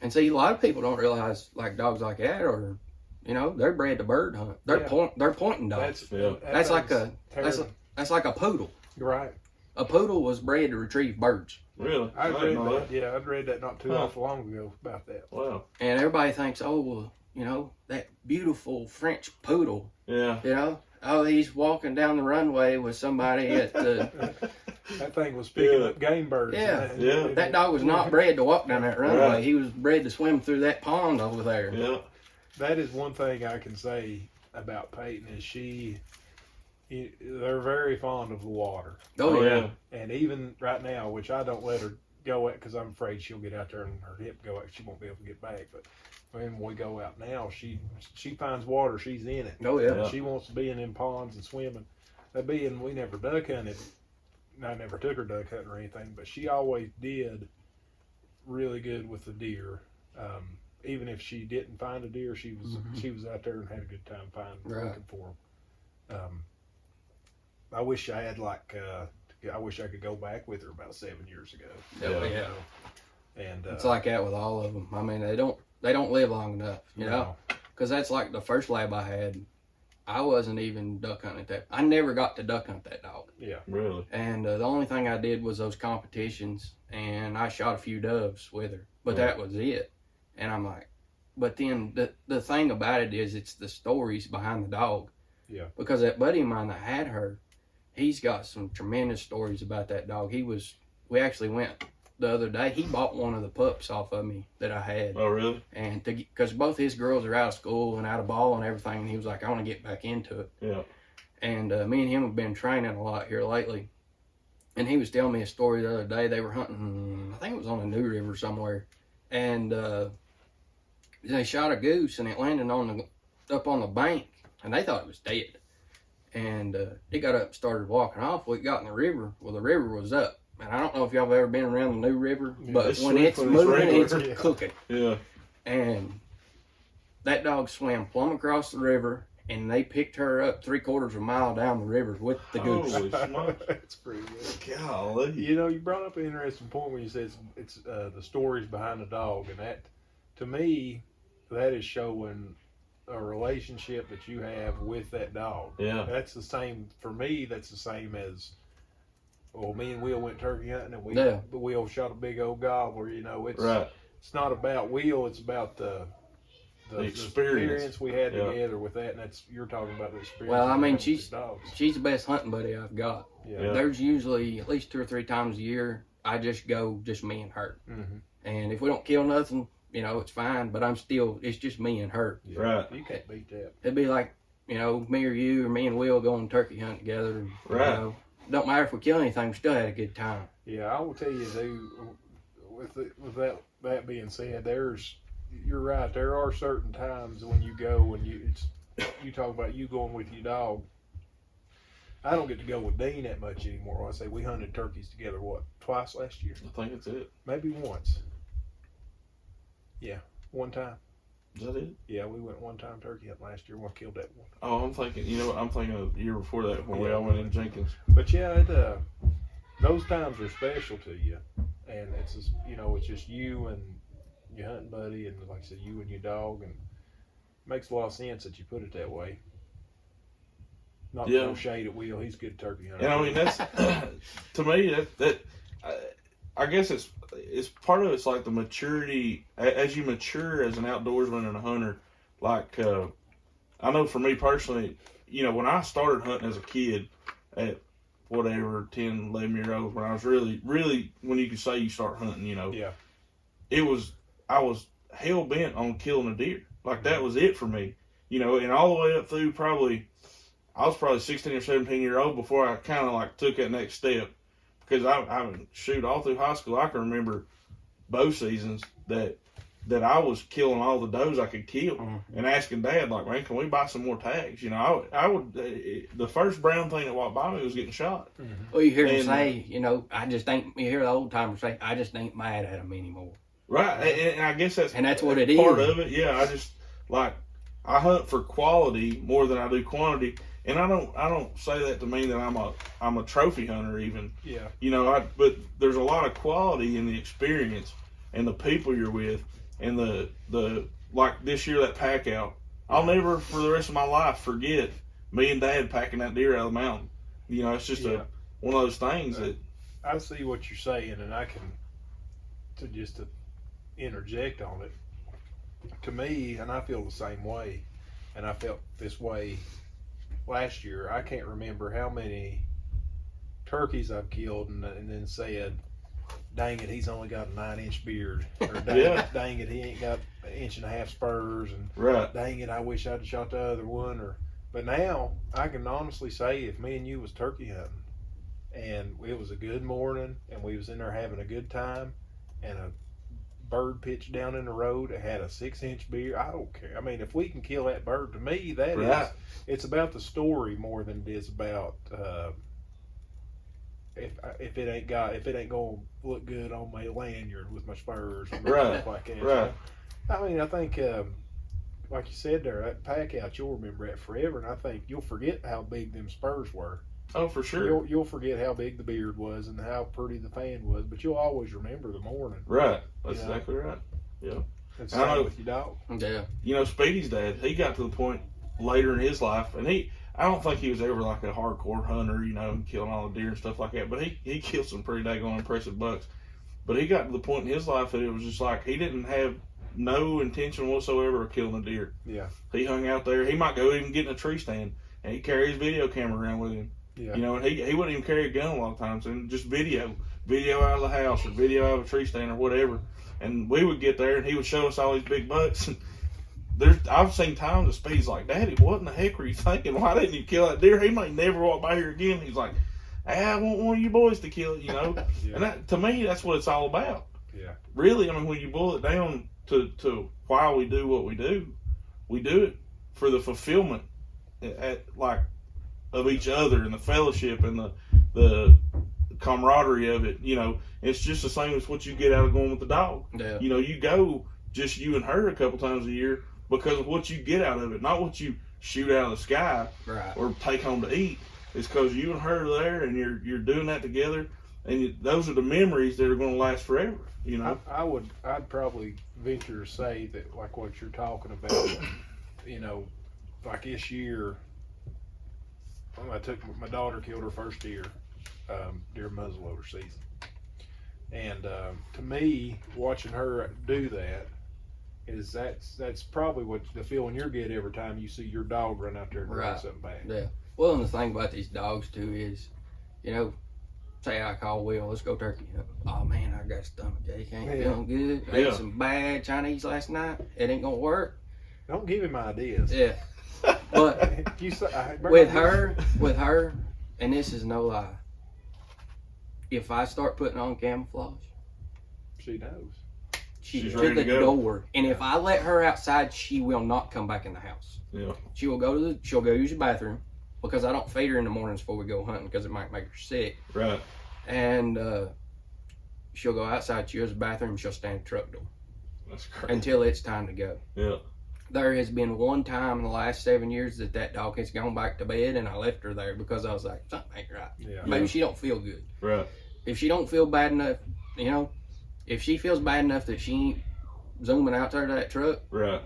And see, a lot of people don't realize like dogs like that are, you know, they're bred to bird hunt. They're Yeah. they're pointing dogs. Yeah. That's like thing's that's terrible. That's like a poodle. Right. A poodle was bred to retrieve birds. Really? I didn't read know that. Yeah, I'd read that not too Huh. awful long ago about that. Wow. And everybody thinks, oh, well, you know, that beautiful French poodle, Yeah. you know, oh, he's walking down the runway with somebody at the. That thing was picking Yeah. up game birds. Yeah. And Yeah. That dog was not bred to walk down that runway. Right. He was bred to swim through that pond over there. Yeah. That is one thing I can say about Peyton is she they're very fond of the water. Oh, yeah. And even right now, which I don't let her go at because I'm afraid she'll get out there and her hip go out. She won't be able to get back. But when we go out now, she finds water. She's in it. Oh, yeah. She wants to be in them ponds and swimming. That being, we never duck hunted. I never took her duck hunting or anything, but she always did really good with the deer. Even if she didn't find a deer, she was out there and had a good time looking for them. I wish I had I wish I could go back with her about 7 years ago. Yeah. And it's like that with all of them. I mean, they don't live long enough, you know, because that's like the first lab I had. I wasn't even duck hunting that. I never got to duck hunt that dog. Yeah, really. And the only thing I did was those competitions, and I shot a few doves with her, but that was it. And I'm like, but then the thing about it is, it's the stories behind the dog. Yeah. Because that buddy of mine that had her, he's got some tremendous stories about that dog. We actually went the other day. He bought one of the pups off of me that I had. Oh, really? And because both his girls are out of school and out of ball and everything, and he was like, I want to get back into it. Yeah. And me and him have been training a lot here lately. And he was telling me a story the other day. They were hunting, I think it was on a new river somewhere. And they shot a goose, and it landed up on the bank, and they thought it was dead. And it got up and started walking off. We got in the river. Well, the river was up. And I don't know if y'all have ever been around the new river, but when it's moving, it's cooking. Yeah. And that dog swam plumb across the river, and they picked her up 3/4 of a mile down the river with the goose. Holy smokes. That's pretty good. Golly. You know, you brought up an interesting point when you said it's the stories behind the dog, and that, to me, that is showing a relationship that you have with that dog. Yeah. That's the same for me. That's the same as, well, me and Will went turkey hunting, and Will shot a big old gobbler. You know, it's not about Will. It's about the experience we had together with that, and that's, you're talking about the experience. Well, I mean, she's dogs. the best hunting buddy I've got. Yeah. There's usually at least 2 or 3 times a year I just go, just me and her. Mm-hmm. And if we don't kill nothing, you know, it's fine. But it's just me and her. Yeah. Right. You can't beat that. It'd be like, you know, me or you or me and Will going turkey hunt together. And, right. You know, don't matter if we kill anything, we still had a good time. Yeah, I will tell you, dude. With that being said, you're right. There are certain times when you go and you talk about you going with your dog. I don't get to go with Dean that much anymore. I say we hunted turkeys together, twice last year? I think that's it. Maybe once. Yeah, one time. Is that it? Yeah, we went one time turkey hunting last year. We killed that one. Oh, I'm thinking, you know what? I'm thinking of the year before that when we all went in Jenkins. But yeah, those times are special to you. And it's just, you know, it's just you and your hunting buddy, and like I said, you and your dog, and it makes a lot of sense that you put it that way. Not no shade at Will, he's a good turkey hunter. And I mean, that's to me I guess it's part of it's like the maturity as you mature as an outdoorsman and a hunter. Like I know for me personally, you know, when I started hunting as a kid at whatever 10, 11 years old, when I was really when you could say you start hunting, you know, I was hell bent on killing a deer. Like that was it for me, you know, and all the way up through I was probably 16 or 17 years old before I kind of like took that next step. Because I shoot, all through high school, I can remember bow seasons that I was killing all the does I could kill, and asking Dad, like, man, can we buy some more tags? You know, I would the first brown thing that walked by me was getting shot. Mm-hmm. Well, you hear them say, you know, you hear the old timers say, I just ain't mad at them anymore. Right, and I guess that's what it part is. of it. Yeah, I just like I hunt for quality more than I do quantity. And I don't say that to mean that I'm a trophy hunter even. Yeah. You know, but there's a lot of quality in the experience and the people you're with and the like this year that pack out. I'll never for the rest of my life forget me and Dad packing that deer out of the mountain. You know, it's just one of those things that I see what you're saying, and I can to interject on it. To me, and I feel the same way, and I felt this way last year. I can't remember how many turkeys I've killed and then said, dang it, he's only got a 9-inch beard, or dang it, he ain't got 1.5 inch spurs, and dang it, I wish I'd shot the other one, or But now I can honestly say, if me and you was turkey hunting, and it was a good morning, and we was in there having a good time, and a bird pitched down in the road, it had a 6-inch beard, I don't care. I mean, if we can kill that bird, to me, that Right. is, it's about the story more than it is about if it ain't gonna look good on my lanyard with my spurs and Right. stuff like that. Right. I mean, I think like you said there, that pack out, you'll remember that forever, and I think you'll forget how big them spurs were. Oh, for sure. You'll forget how big the beard was and how pretty the fan was, but you'll always remember the morning. Right. That's You know? exactly right. Yeah. It's I the know. same with your dog. Yeah. You know, Speedy's dad, he got to the point later in his life, and I don't think he was ever like a hardcore hunter, you know, killing all the deer and stuff like that, but he killed some pretty daggone impressive bucks. But he got to the point in his life that it was just like he didn't have no intention whatsoever of killing a deer. Yeah. He hung out there. He might go even get in a tree stand, and he'd carry his video camera around with him. Yeah. You know, and he wouldn't even carry a gun a lot of times, and just video out of the house or video out of a tree stand or whatever. And we would get there, and he would show us all these big bucks. And I've seen times that Speed's like, Daddy, what in the heck were you thinking? Why didn't you kill that deer? He might never walk by here again. He's like, I want one of you boys to kill it, you know. Yeah. And that, to me, that's what it's all about. Yeah. Really, I mean, when you boil it down to why we do what we do it for the fulfillment of each other and the fellowship and the camaraderie of it. You know, it's just the same as what you get out of going with the dog. Yeah. You know, you go just you and her a couple times a year because of what you get out of it, not what you shoot out of the sky Right. or take home to eat. It's because you and her are there and you're doing that together, and those are the memories that are going to last forever. You know. I'd probably venture to say that, like what you're talking about, you know, like this year, my daughter killed her first deer during muzzleloader season, and to me, watching her do that that's probably what the feeling you get every time you see your dog run out there and run Right. something back. Yeah. Well, and the thing about these dogs too is, you know, say I call Will, let's go turkey hunt. Oh man, I got a stomach ache. Ain't Yeah. feeling good. I Yeah. ate some bad Chinese last night. It ain't gonna work. Don't give him ideas. Yeah. But You say, with her, and this is no lie, if I start putting on camouflage, she knows. She's she's ready to to the go. door. And if I let her outside, she will not come back in the house. Yeah. She'll go use the bathroom because I don't feed her in the mornings before we go hunting because it might make her sick. Right. And she'll go outside, she'll use the bathroom, she'll stand at the truck door That's great. until it's time to go. Yeah. There has been one time in the last 7 years that dog has gone back to bed and I left her there because I was like, something ain't right. Yeah. Maybe she don't feel good. Right. If she don't feel bad enough, you know, if she feels bad enough that she ain't zooming out there to that truck, Right.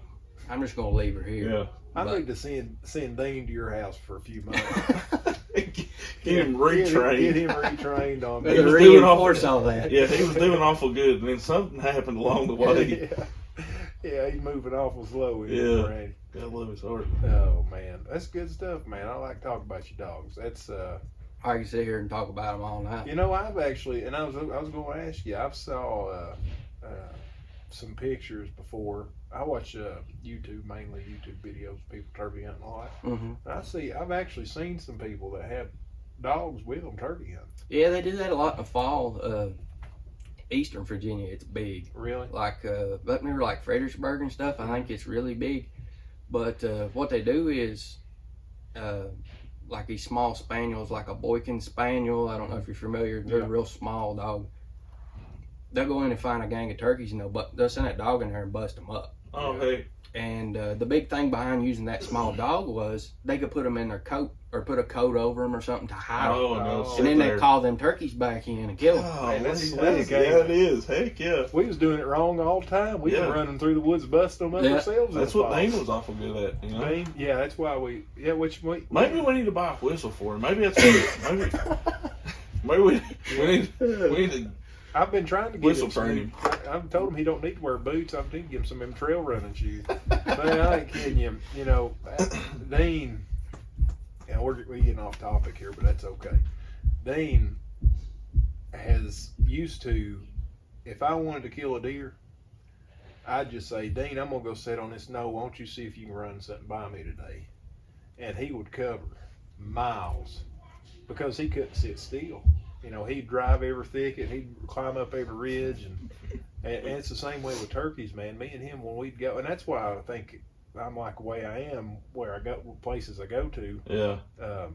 I'm just gonna leave her here. Yeah. I need to send Dean to your house for a few months. Get him retrained. Get him retrained on He was that. doing Reinforce all that. Yeah, he was doing awful good, and then something happened along the way. Yeah, he's moving awful slow. Yeah. Randy. God love his heart. Oh man, that's good stuff, man. I like talking about your dogs. That's I can sit here and talk about them all night. you know, I've actually, and I was going to ask you. I've saw some pictures before. I watch YouTube, mainly YouTube videos of people turkey hunting a lot. Mm-hmm. I've actually seen some people that have dogs with them turkey hunting. Yeah, they do that a lot in the fall. Eastern Virginia, it's big. Really? Like up near like Fredericksburg and stuff, I think it's really big. But what they do is like these small spaniels, like a Boykin Spaniel. I don't know if you're familiar. They're Yeah. a real small dog. They'll go in and find a gang of turkeys and they'll send that dog in there and bust them up. Oh, Yeah. hey. And the big thing behind using that small dog was they could put them in their coat or put a coat over them or something to hide them. Oh, no. Oh. And then they call them turkeys back in and kill them. Oh, Man, that's that's slick, yeah, ain't it is. Heck yeah. We was doing it wrong all the time. We Yeah. were running through the woods, busting them up Yeah. ourselves. in That's the what fall. Dane was awful good at, you know? Dane, yeah, that's why which we Maybe we need to buy a whistle for him. Maybe that's it. Maybe we need to. I've been trying to get Whistle him train him. I've told him he don't need to wear boots. I've been give him some of them trail running shoes. Man, I ain't kidding you. You know, Dean, and we're getting off topic here, but that's okay. Dean has used to, if I wanted to kill a deer, I'd just say, Dean, I'm gonna go sit on this knoll. Won't you see if you can run something by me today? and he would cover miles because he couldn't sit still. You know, he'd drive every thicket, he'd climb up every ridge, and it's the same way with turkeys, man. Me and him, when we'd go, and that's why I think I'm like the way I am, where I go places I go to. Yeah.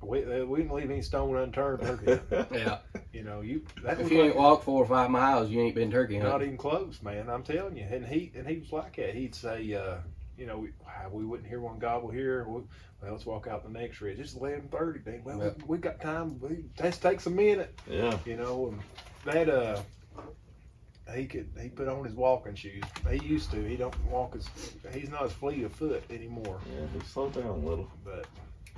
We didn't leave any stone unturned turkey hunting. Yeah. You know, If you ain't walked 4 or 5 miles, you ain't been turkey hunting. not even close, man. I'm telling you. And he was like that. He'd say, you know, we wouldn't hear one gobble here. Well, let's walk out the next ridge. It's 11:30. Dang, well, Yeah. we got time. This takes a minute. Yeah. You know, and that he put on his walking shoes. He used to. He don't walk he's not as fleet of foot anymore. Yeah, he slowed down a little. But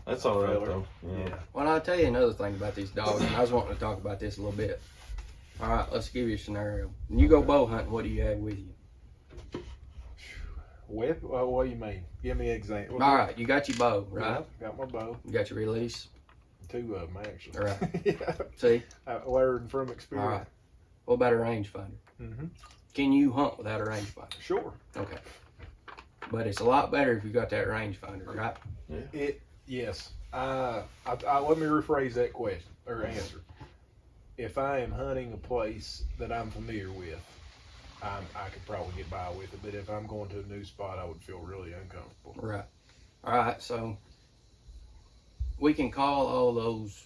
That's all right, feller. though. yeah. Well, I'll tell you another thing about these dogs, and I was wanting to talk about this a little bit. All right, let's give you a scenario. When you go bow hunting, what do you have with you? Whip? What do you mean? Give me an example. All right, you got your bow, right? Yeah, got my bow. You got your release. 2 of them, actually. All right. Yeah. See? I learned from All experience. right. What about a rangefinder? Mm-hmm. Can you hunt without a rangefinder? Sure. Okay. But it's a lot better if you got that rangefinder, right? Yes. I let me rephrase that question or answer. If I am hunting a place that I'm familiar with, I could probably get by with it. But if I'm going to a new spot, I would feel really uncomfortable. Right. All right. So we can call all those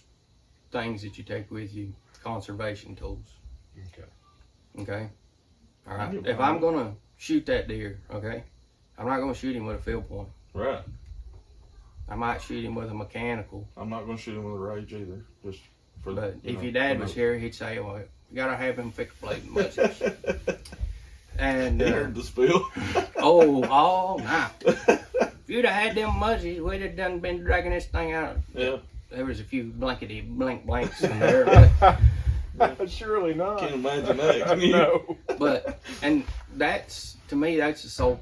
things that you take with you conservation tools. Okay. Okay. All right. You're If fine. I'm gonna shoot that deer, okay, I'm not gonna shoot him with a field point. Right. I might shoot him with a mechanical. I'm not going to shoot him with a rage either. Just for But you if know, your dad for was no- here, he'd say, "Well, you gotta have him fix plate muzzles." And He heard the spill. oh, all night. If you'd have had them muzzies, we'd have done been dragging this thing out. Yeah. There was a few blankety blanks in there, Surely not. Can't imagine that. Can you? No. but and that's to me that's the sole,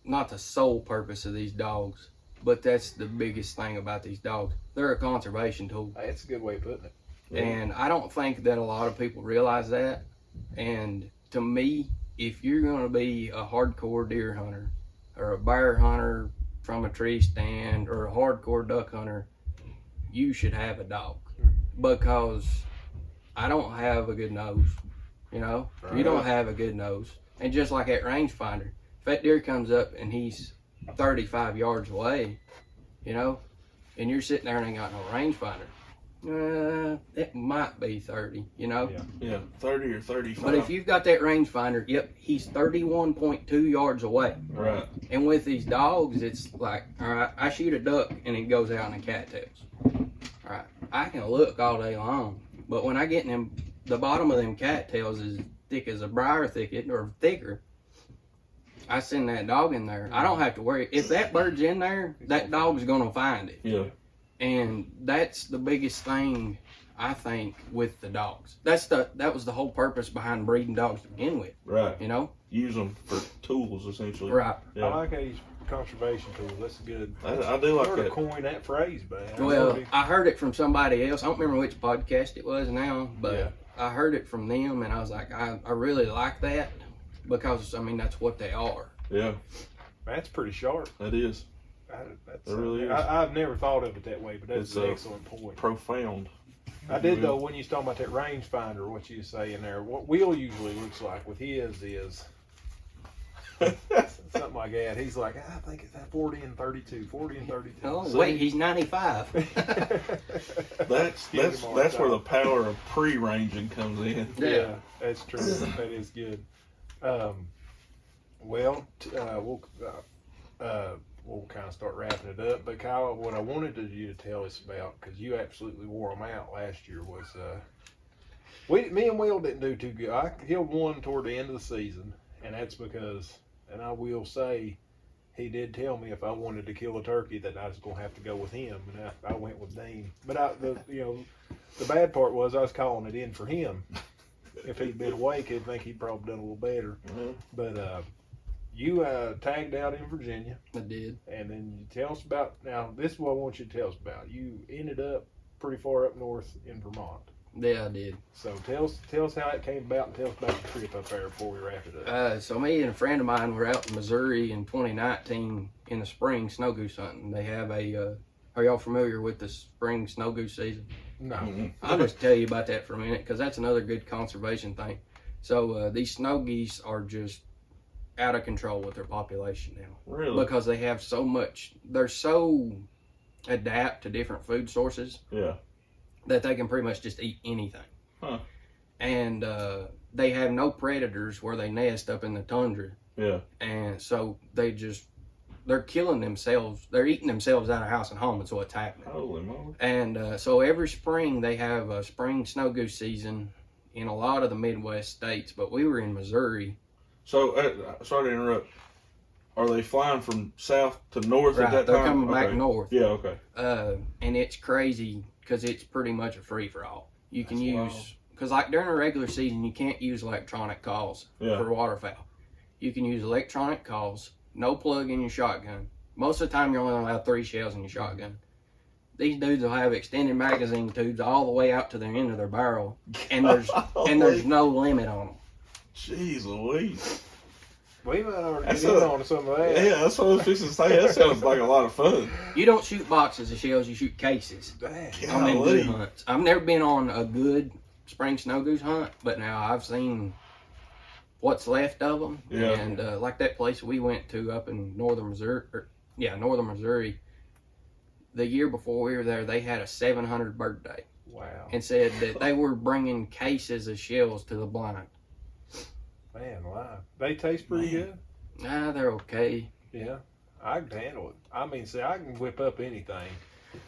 not the sole purpose of these dogs, but that's the biggest thing about these dogs. They're a conservation tool. That's a good way of putting it. And I don't think that a lot of people realize that. And to me, if you're going to be a hardcore deer hunter or a bear hunter from a tree stand or a hardcore duck hunter, you should have a dog. Because I don't have a good nose, you know? You don't have a good nose. And just like that rangefinder, if that deer comes up and he's 35 yards away, you know, and you're sitting there and ain't got no rangefinder, it might be 30, you know? Yeah, 30 or 35. But if you've got that rangefinder, yep, he's 31.2 yards away. Right. And with these dogs, it's like, all right, I shoot a duck and it goes out in cattails. All right, I can look all day long, but when I get in them, the bottom of them cattails is thick as a briar thicket or thicker. I send that dog in there. I don't have to worry. If that bird's in there, that dog's gonna find it. Yeah. And that's the biggest thing I think with the dogs. That was the whole purpose behind breeding dogs to begin with. Right. You know? Use them for tools, essentially. Right. Yeah. I like how you conservation tool. That's good. I do like Sort of that. coin that phrase, man. Well, I heard it from somebody else. I don't remember which podcast it was now, but Yeah. I heard it from them, and I was like, I really like that because I mean that's what they are. Yeah, That's pretty sharp. that is. That's, It really is. I've never thought of it that way, but that's It's, an excellent point. Profound. I did though when you was talking about that rangefinder, what you was saying there. What Will usually looks like with his is something like that. He's like, I think it's that 40 and 32, 40 and 32. Oh See? wait, he's 95. That's where the power of pre-ranging comes in. Yeah, that's true. That is good. We'll kind of start wrapping it up. But Kyle, what I wanted you to tell us about, because you absolutely wore them out last year, was me and Will didn't do too good. I killed one toward the end of the season, and that's because, and I will say, he did tell me if I wanted to kill a turkey that I was going to have to go with him, and I went with Dean. But the bad part was I was calling it in for him. If he'd been awake, I'd think he'd probably done a little better. Mhm. But you tagged out in Virginia, I did. and then you tell us about, now this is what I want you to tell us about. You ended up pretty far up north in Vermont. Yeah, I did. So tell us how it came about, and tell us about the trip up there before we wrap it up. So me and a friend of mine were out in Missouri in 2019 in the spring snow goose hunting. They have a, are y'all familiar with the spring snow goose season? No. Mhm. I'll just tell you about that for a minute because that's another good conservation thing. So these snow geese are just out of control with their population now. Really? Because they have so much, they're so adapt to different food sources. Yeah. That they can pretty much just eat anything. Huh. And they have no predators where they nest up in the tundra. Yeah. And so they're killing themselves. They're eating themselves out of house and home is what's happening. Holy moly. And so every spring they have a spring snow goose season in a lot of the Midwest states. But we were in Missouri. So, sorry to interrupt. Are they flying from south to north Right, at that they're time? coming back Okay. north. Yeah, okay. And it's crazy because it's pretty much a free-for-all. You can That's use... wild. Because like during a regular season, you can't use electronic calls Yeah. for waterfowl. You can use electronic calls, no plug in your shotgun. Most of the time, you're only allowed 3 shells in your shotgun. These dudes will have extended magazine tubes all the way out to the end of their barrel, and there's no limit on them. Jeez Louise. We might already That's get in a- on some of that. Yeah, that's what I was fixing to say. That sounds like a lot of fun. You don't shoot boxes of shells, you shoot cases Dang. on them Golly. good hunts. I've never been on a good spring snow goose hunt, but now I've seen what's left of them. Yeah. And like that place we went to up in northern Missouri, the year before we were there, they had a 700 birthday Wow. and said that they were bringing cases of shells to the blind. Man, live. They taste pretty good. Nah, they're okay. Yeah. I can handle it. I mean, see, I can whip up anything.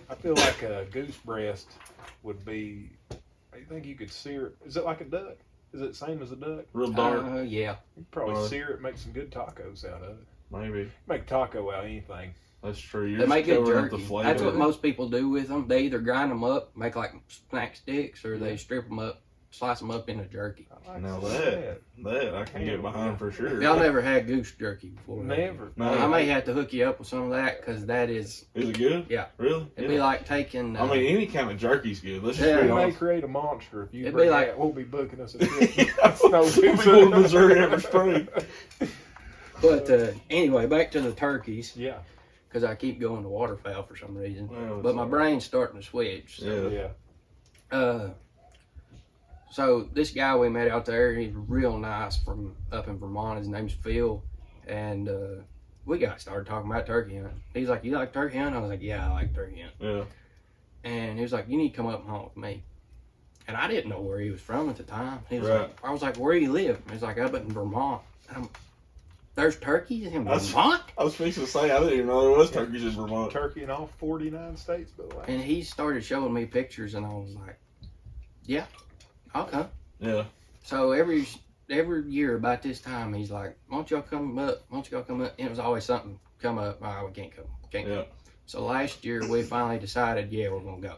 I feel like a goose breast would be. I think you could sear it. Is it like a duck? Is it the same as a duck? Real dark, Yeah. You could probably Right. sear it, make some good tacos out of it. maybe. Make taco out of anything. That's true. You're They make good covering up jerky. the flavor. That's what most people do with them. They either grind them up, make like snack sticks, or they strip them up, slice them up into jerky. I like Now some of that I can get behind for sure. Y'all never had goose jerky before? have you? Never. No. I may have to hook you up with some of that because that is, Is it good? Yeah. Really? it'd Yeah. be like taking. I mean, any kind of jerky's good. Let's just Yeah. be We may honest. create a monster if you It'd bring be like- that. We'll be booking us a Yeah. trip. Snow We'll be goose. going to Missouri every spring. But anyway, back to the turkeys Yeah. because I keep going to waterfowl for some reason. Well, But it's my all right. brain's starting to switch. So. Yeah. Yeah. So this guy we met out there, he's real nice from up in Vermont. His name's Phil, and we got started talking about turkey hunting. He's like, "You like turkey hunting?" I was like, "Yeah, I like turkey hunting." Yeah. And he was like, "You need to come up and hunt with me." And I didn't know where he was from at the time. He was Right. like, I was like, "Where do you live?" He's like, "Up in Vermont." There's turkeys in That's- Vermont? I was fixing to say, I didn't even know there was turkeys in Vermont. Turkey in all 49 states, by the way. And he started showing me pictures, and I was like, "Yeah, I'll come." Yeah. So every year about this time, he's like, "Why don't y'all come up? Why don't y'all come up?" And it was always something come up. Oh, we can't come. Can't Yeah. come. So last year we finally decided, yeah, we're gonna go.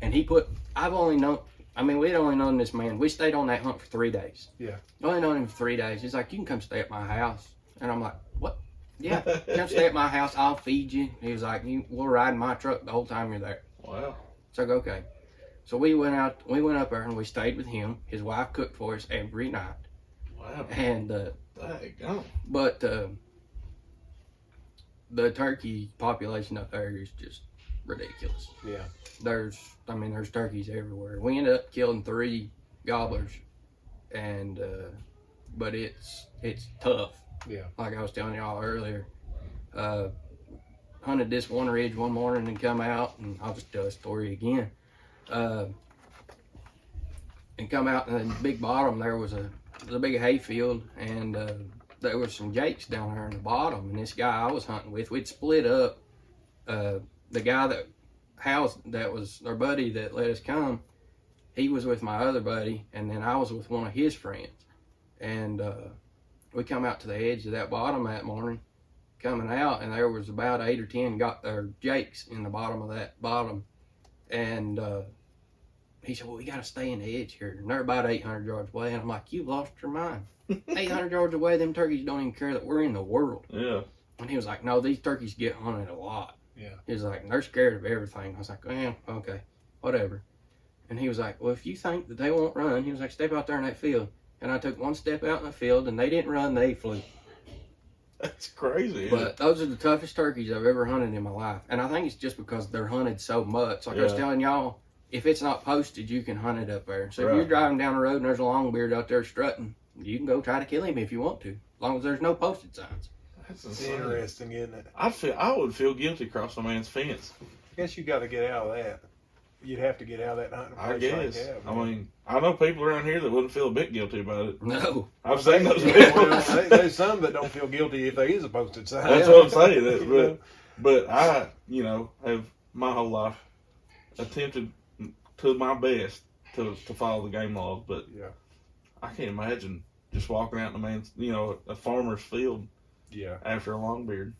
And I've only known. I mean, we'd only known this man. We stayed on that hunt for 3 days. Yeah. Only known him for 3 days. He's like, "You can come stay at my house," and I'm like, "What?" "Yeah, come stay at my house. I'll feed you." He was like, "We'll ride in my truck the whole time you're there." Wow. So I go, "Okay." So we went up there and we stayed with him. His wife cooked for us every night. Wow. And Daggone. but the turkey population up there is just ridiculous. Yeah. There's turkeys everywhere. We ended up killing 3 gobblers, and but it's tough. Yeah. Like I was telling y'all earlier, hunted this one ridge one morning and come out, and I'll just tell the story again. And come out in the big bottom, there was a big hay field, and there was some jakes down there in the bottom. And this guy I was hunting with, we'd split up. The guy that was our buddy that let us come, he was with my other buddy, and then I was with one of his friends. And we come out to the edge of that bottom that morning, coming out, and there was about 8 or 10 jakes in the bottom of that bottom. And he said, "Well, we got to stay in the edge here." And they're about 800 yards away. And I'm like, "You've lost your mind. 800 yards away, them turkeys don't even care that we're in the world." Yeah. And he was like, "No, these turkeys get hunted a lot." Yeah. He was like, "They're scared of everything." I was like, "Yeah, okay, whatever." And he was like, well, if you think that they won't run, he was like, step out there in that field. And I took one step out in the field, and they didn't run, they flew. That's crazy. But those are the toughest turkeys I've ever hunted in my life. And I think it's just because they're hunted so much. Like I was telling y'all, if it's not posted, you can hunt it up there. So if you're driving down the road and there's a longbeard out there strutting, you can go try to kill him if you want to, as long as there's no posted signs. That's It's interesting, isn't it? I would feel guilty crossing a man's fence. I guess you got to get out of that. You'd have to get out of that hunting I place guess. like that. I mean, I know people around here that wouldn't feel a bit guilty about it. No. I've seen those people. Well, there's some that don't feel guilty if there is a posted sign. That's what I'm saying. But I, have my whole life attempted to my best to follow the game laws. But I can't imagine just walking out in a man's, a farmer's field after a long beard.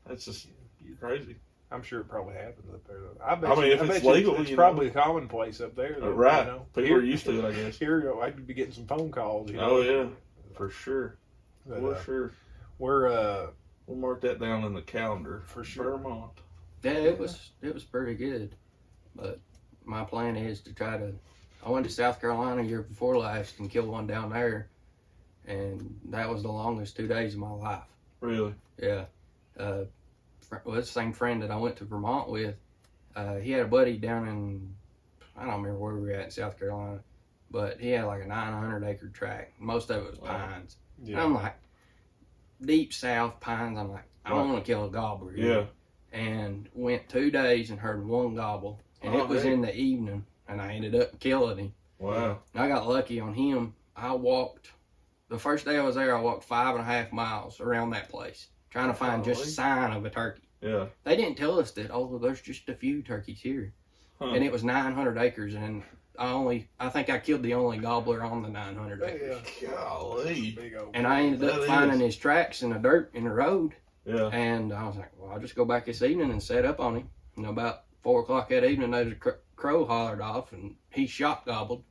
That's just crazy. I'm sure it probably happens up there. Though. I mean, if it's legal, it's probably commonplace up there. Though, right. People are used to it, I guess. Here, I'd be getting some phone calls. Oh, yeah. For sure. But, for sure. We'll mark that down in the calendar. For sure. Vermont. Yeah, it was pretty good. But my plan is to I went to South Carolina year before last and killed one down there. And that was the longest 2 days of my life. Really? Yeah. Well, it's the same friend that I went to Vermont with. He had a buddy down in, I don't remember where we were at in South Carolina, but he had like a 900-acre tract. Most of it was pines. Yeah. And I'm like, deep south pines. I'm like, I don't want to kill a gobbler. Yeah. And went 2 days and heard one gobble, and it was in the evening, and I ended up killing him. Wow. And I got lucky on him. The first day I was there, I walked 5.5 miles around that place, trying to find just a sign of a turkey. Yeah. They didn't tell us that, there's just a few turkeys here. Huh. And it was 900 acres, and I think I killed the only gobbler on the 900 acres. Golly. And I ended up finding his tracks in the dirt in the road. Yeah. And I was like, well, I'll just go back this evening and set up on him. And about 4 o'clock that evening, there was a crow hollered off, and he shot gobbled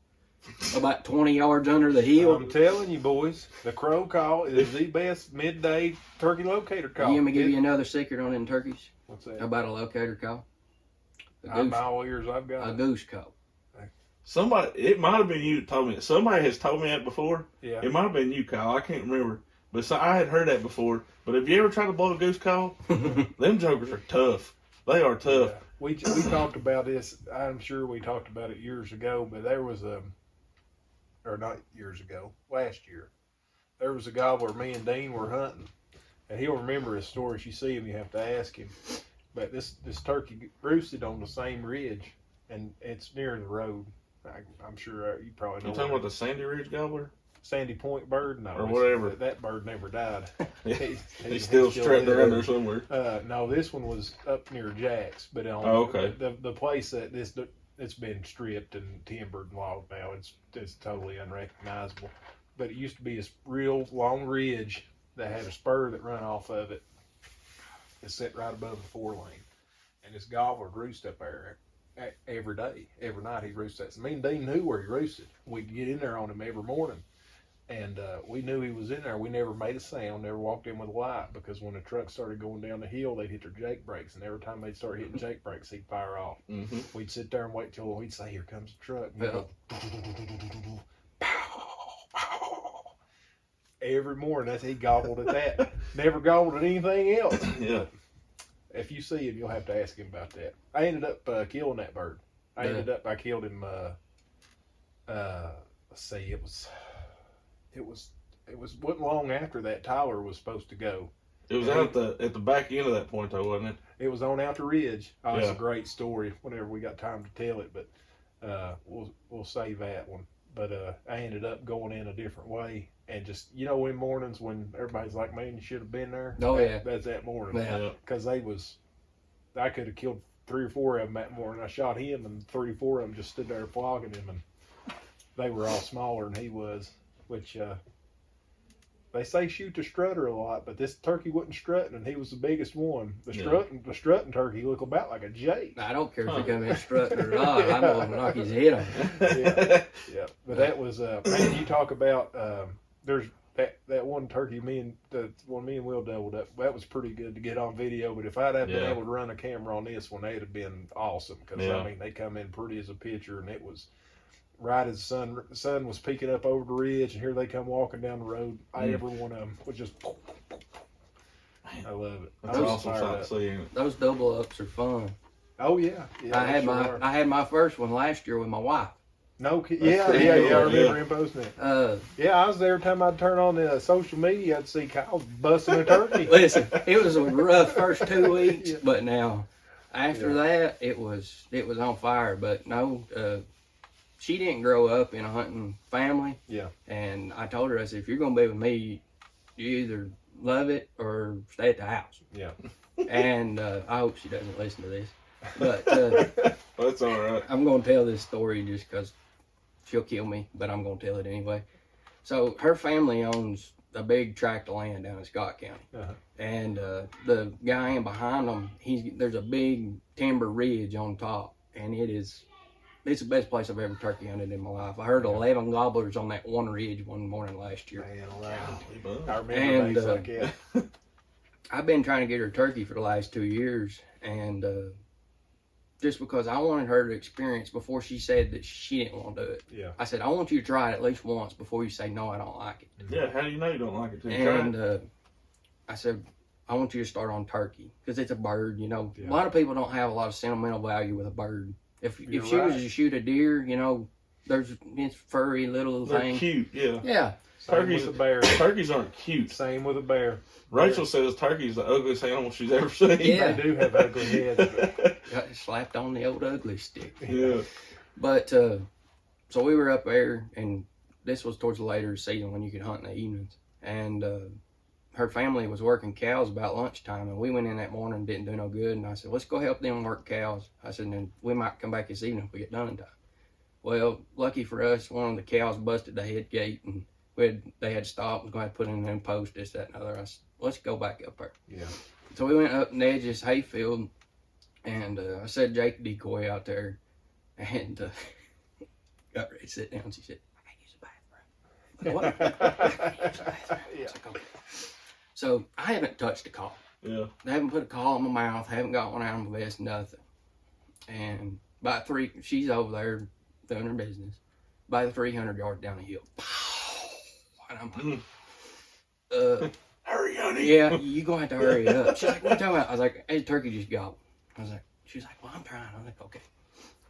about 20 yards under the hill. I'm telling you, boys, the crow call is the best midday turkey locator call. You want me to give you another secret on them turkeys? What's that? About a locator call? I'm all ears I've got. A goose call. It might have been you that told me it. Somebody has told me that before. Yeah. It might have been you, Kyle. I can't remember. But I had heard that before. But have you ever tried to blow a goose call? Them jokers are tough. They are tough. Yeah. We talked about this. I'm sure we talked about it years ago, but there was or not years ago, last year, there was a gobbler me and Dean were hunting, and he'll remember his story. If you see him, you have to ask him. But this turkey roosted on the same ridge, and it's near the road. I'm sure you probably know. You talking about the Sandy Ridge gobbler? Sandy Point bird? No. Or whatever. That bird never died. He's still trapped around there somewhere. No, this one was up near Jack's, but on okay. the place that it's been stripped and timbered and logged now. It's totally unrecognizable. But it used to be this real long ridge that had a spur that run off of it. It's set right above the 4-lane, and this gobbler would roost up there every day, every night. He roosted. So me and Dean knew where he roosted. We'd get in there on him every morning. And we knew he was in there. We never made a sound, never walked in with a light, because when the truck started going down the hill, they'd hit their jake brakes. And every time they'd start hitting jake brakes, he'd fire off. Mm-hmm. We'd sit there and wait till we'd say, here comes the truck. And go, every morning, he gobbled at that. Never gobbled at anything else. Yeah. If you see him, you'll have to ask him about that. I ended up killing that bird. I killed him, let's see, it wasn't long after that Tyler was supposed to go. It was out at the back end of that point, though, wasn't it? It was on out the ridge. Oh, it's a great story whenever we got time to tell it, but we'll save that one. But I ended up going in a different way, and just, in mornings when everybody's like, man, you should have been there. Oh, yeah. That's that morning. Yeah. Because I could have killed 3 or 4 of them that morning. I shot him, and 3 or 4 of them just stood there flogging him, and they were all smaller than he was. Which they say shoot the strutter a lot, but this turkey wasn't strutting, and he was the biggest one. The strutting turkey looked about like a jake. I don't care if he come in strutting or not. I'm going to knock his head off. Yeah. But that was man. You talk about there's that one turkey me and Will doubled up. That was pretty good to get on video. But if I'd have been able to run a camera on this one, they'd have been awesome. Because I mean, they come in pretty as a picture, and it was. right as the sun was peeking up over the ridge, and here they come walking down the road. Every one of them was just. I love it. That's awesome sight seeing. Those double ups are fun. Oh yeah, I had my first one last year with my wife. No, yeah, I remember him posting it. I was there every time I'd turn on the social media, I'd see Kyle busting a turkey. Listen, it was a rough first 2 weeks, but now after that, it was on fire. But no, she didn't grow up in a hunting family. Yeah. And I told her, I said, if you're gonna be with me, you either love it or stay at the house. Yeah. And I hope she doesn't listen to this, but that's all right. I'm gonna tell this story just because she'll kill me, but I'm gonna tell it anyway. So her family owns a big tract of land down in Scott County, and the guy in behind them, there's a big timber ridge on top, and it's the best place I've ever turkey hunted in my life. I heard 11 gobblers on that one ridge one morning last year. Man, I remember days like that. I've been trying to get her turkey for the last 2 years, and just because I wanted her to experience before she said that she didn't want to do it. Yeah. I said, I want you to try it at least once before you say, no, I don't like it. Yeah, how do you know you don't like it? And I said, I want you to start on turkey because it's a bird, you know. Yeah. A lot of people don't have a lot of sentimental value with a bird. If she was to shoot a deer, you know, there's this furry little They're thing. cute, yeah. Yeah. Turkeys with a bear. Turkeys aren't cute. Same with a bear. Rachel says turkey's the ugliest animal she's ever seen. Yeah. They do have ugly heads. Got slapped on the old ugly stick. Yeah. But so we were up there, and this was towards the later season when you could hunt in the evenings. And her family was working cows about lunchtime, and we went in that morning and didn't do no good. And I said, let's go help them work cows. I said, and then we might come back this evening if we get done in time. Well, lucky for us, one of the cows busted the head gate, and they had stopped and was going to put in them post, this, that, and the other. I said, let's go back up there. Yeah. So we went up and edge this hayfield, and I set Jake decoy out there, and got ready to sit down. She said, I gotta use the bathroom. What? I gotta use the bathroom. Yeah. Like, okay. So I haven't touched a call. Yeah. I haven't put a call in my mouth. I haven't got one out of my vest, nothing. And about she's over there doing her business. By the 300 yards down the hill. And I'm like, hurry, honey. yeah, you're going to have to hurry up. She's like, what are you talking about? I was like, hey, turkey just gobbled. I was like, she's like, well, I'm trying. I was like, okay.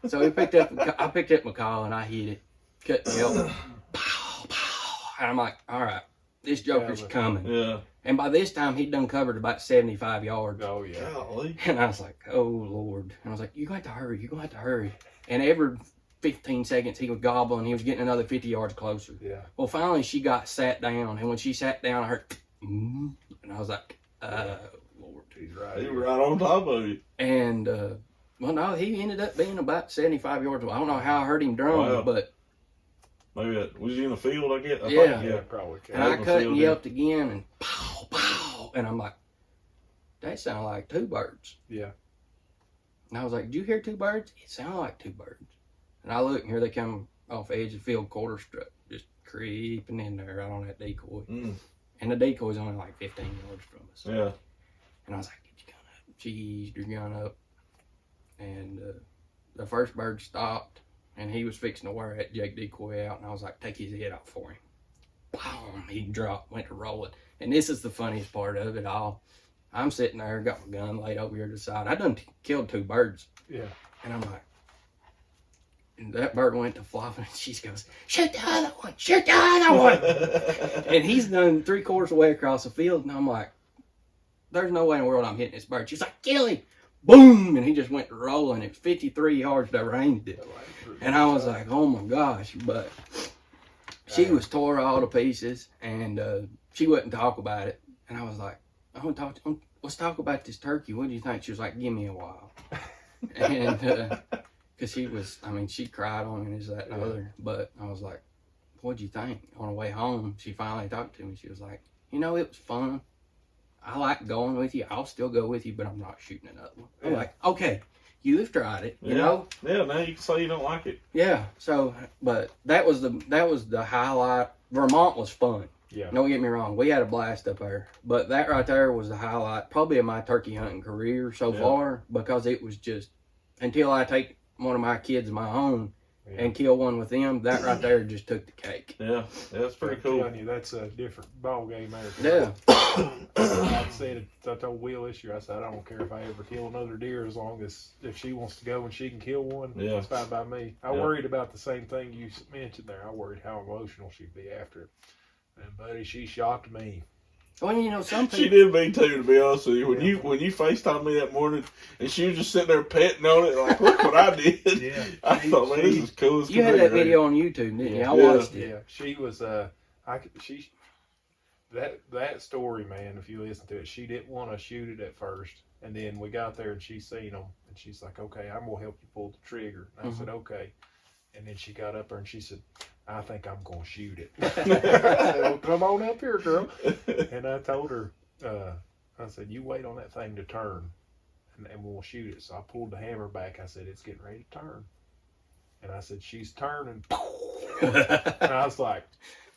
So I picked up my call and I hit it. Cut the hill. Pow, pow. And I'm like, all right, this joker's coming. Yeah. And by this time, he'd done covered about 75 yards. Oh, yeah. Golly. And I was like, oh, Lord. And I was like, you're going to have to hurry. You're going to have to hurry. And every 15 seconds, he was gobbling. He was getting another 50 yards closer. Yeah. Well, finally, she got sat down. And when she sat down, I heard, and I was like, Lord. He's right. He was right on top of you. And, well, no, he ended up being about 75 yards away. I don't know how I heard him drum, Wow. but. Maybe was he in the field, I guess? Yeah. Probably. And I cut and yelped again, and pow, pow. And I'm like, that sounded like two birds. Yeah. And I was like, did you hear two birds? It sounded like two birds. And I look, and here they come off the edge of the field, quarter strut, just creeping in there right on that decoy. Mm. And the decoy's only like 15 yards from us. Yeah. And I was like, get your gun up. She eased her gun up. And the first bird stopped, and he was fixing to wear that Jake decoy out. And I was like, take his head out for him. Boom, he dropped, went to roll it. And this is the funniest part of it all. I'm sitting there, got my gun laid over here to the side. I done killed two birds. Yeah. And I'm like, and that bird went to flopping, and she goes, shoot the other one, shoot the other one. And he's done 3/4 of the way across the field, and I'm like, there's no way in the world I'm hitting this bird. She's like, kill him. Boom! And he just went rolling. It was 53 yards that ranged it. And I was like, oh my gosh. But she was tore all to pieces, and she wouldn't talk about it. And I was like, let's talk about this turkey. What do you think? She was like, give me a while. And because she cried on me and this, that, and the other. But I was like, what'd you think? On the way home, she finally talked to me. She was like, it was fun. I like going with you. I'll still go with you, but I'm not shooting another one. Yeah. I'm like, okay, you've tried it, you know? Yeah, now you can say you don't like it. Yeah. So, but that was the highlight. Vermont was fun. Yeah. Don't get me wrong. We had a blast up there. But that right there was the highlight probably of my turkey hunting career so far, because it was just, until I take one of my kids of my own and kill one with them, that right there just took the cake. Yeah, that's pretty I'm cool. telling you, that's a different ball game there. Yeah. I said it. I told Will this year. I said I don't care if I ever kill another deer, as long as if she wants to go and she can kill one. Yeah. It's fine by me. I worried about the same thing you mentioned there. I worried how emotional she'd be after it. And buddy, she shocked me. Well, you know, some She people. did me too, to be honest with you. When you FaceTimed me that morning, and she was just sitting there petting on it, like, look what I did. Yeah. I thought, man, this is cool as You had that video on YouTube, didn't you? I watched it. Yeah, she was. That story, man. If you listen to it, she didn't want to shoot it at first, and then we got there and she seen them, and she's like, "Okay, I'm gonna help you pull the trigger." And I said, "Okay," and then she got up there and she said, "I think I'm gonna shoot it." I said, "Well, come on up here, girl." And I told her, I said, "You wait on that thing to turn, and we'll shoot it." So I pulled the hammer back. I said, "It's getting ready to turn," and I said, "She's turning," and I was like,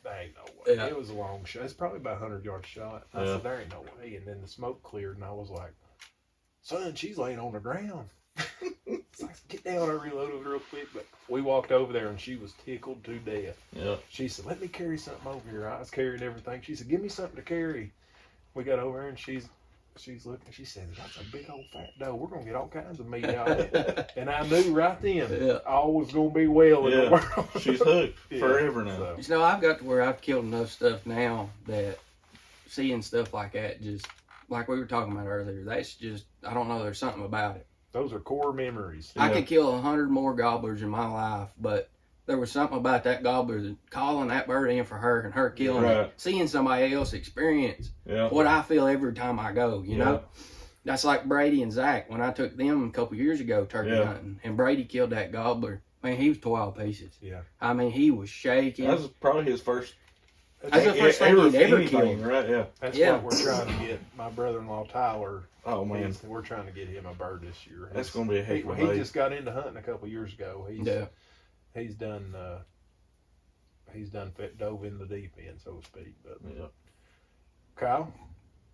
there ain't no way. Yeah. It was a long shot. It's probably about a 100-yard shot. I said, there ain't no way. And then the smoke cleared, and I was like, son, she's laying on the ground. It's like, get down. I reloaded real quick. But we walked over there, and she was tickled to death. Yeah. She said, let me carry something over here. I was carrying everything. She said, give me something to carry. We got over there, and she's looking. She said, that's a big old fat doe. We're going to get all kinds of meat out of it. And I knew right then, all was going to be well in the world. She's hooked forever now. So. You know, I've got to where I've killed enough stuff now that seeing stuff like that, just like we were talking about earlier, that's just, I don't know, there's something about it. Those are core memories. I could kill 100 more gobblers in my life, but there was something about that gobbler, calling that bird in for her and her killing it, seeing somebody else experience what I feel every time I go, you know? That's like Brady and Zach when I took them a couple years ago turkey hunting, and Brady killed that gobbler. Man, he was 12 pieces. Yeah. I mean, he was shaking. That was probably his first. That's the first thing he'd ever killed. Right? Yeah. That's what we're trying to get my brother-in-law Tyler. Oh man, we're trying to get him a bird this year. That's going to be a heck of a He day. just got into hunting a couple years ago. He's done dove in the deep end, so to speak. But Kyle,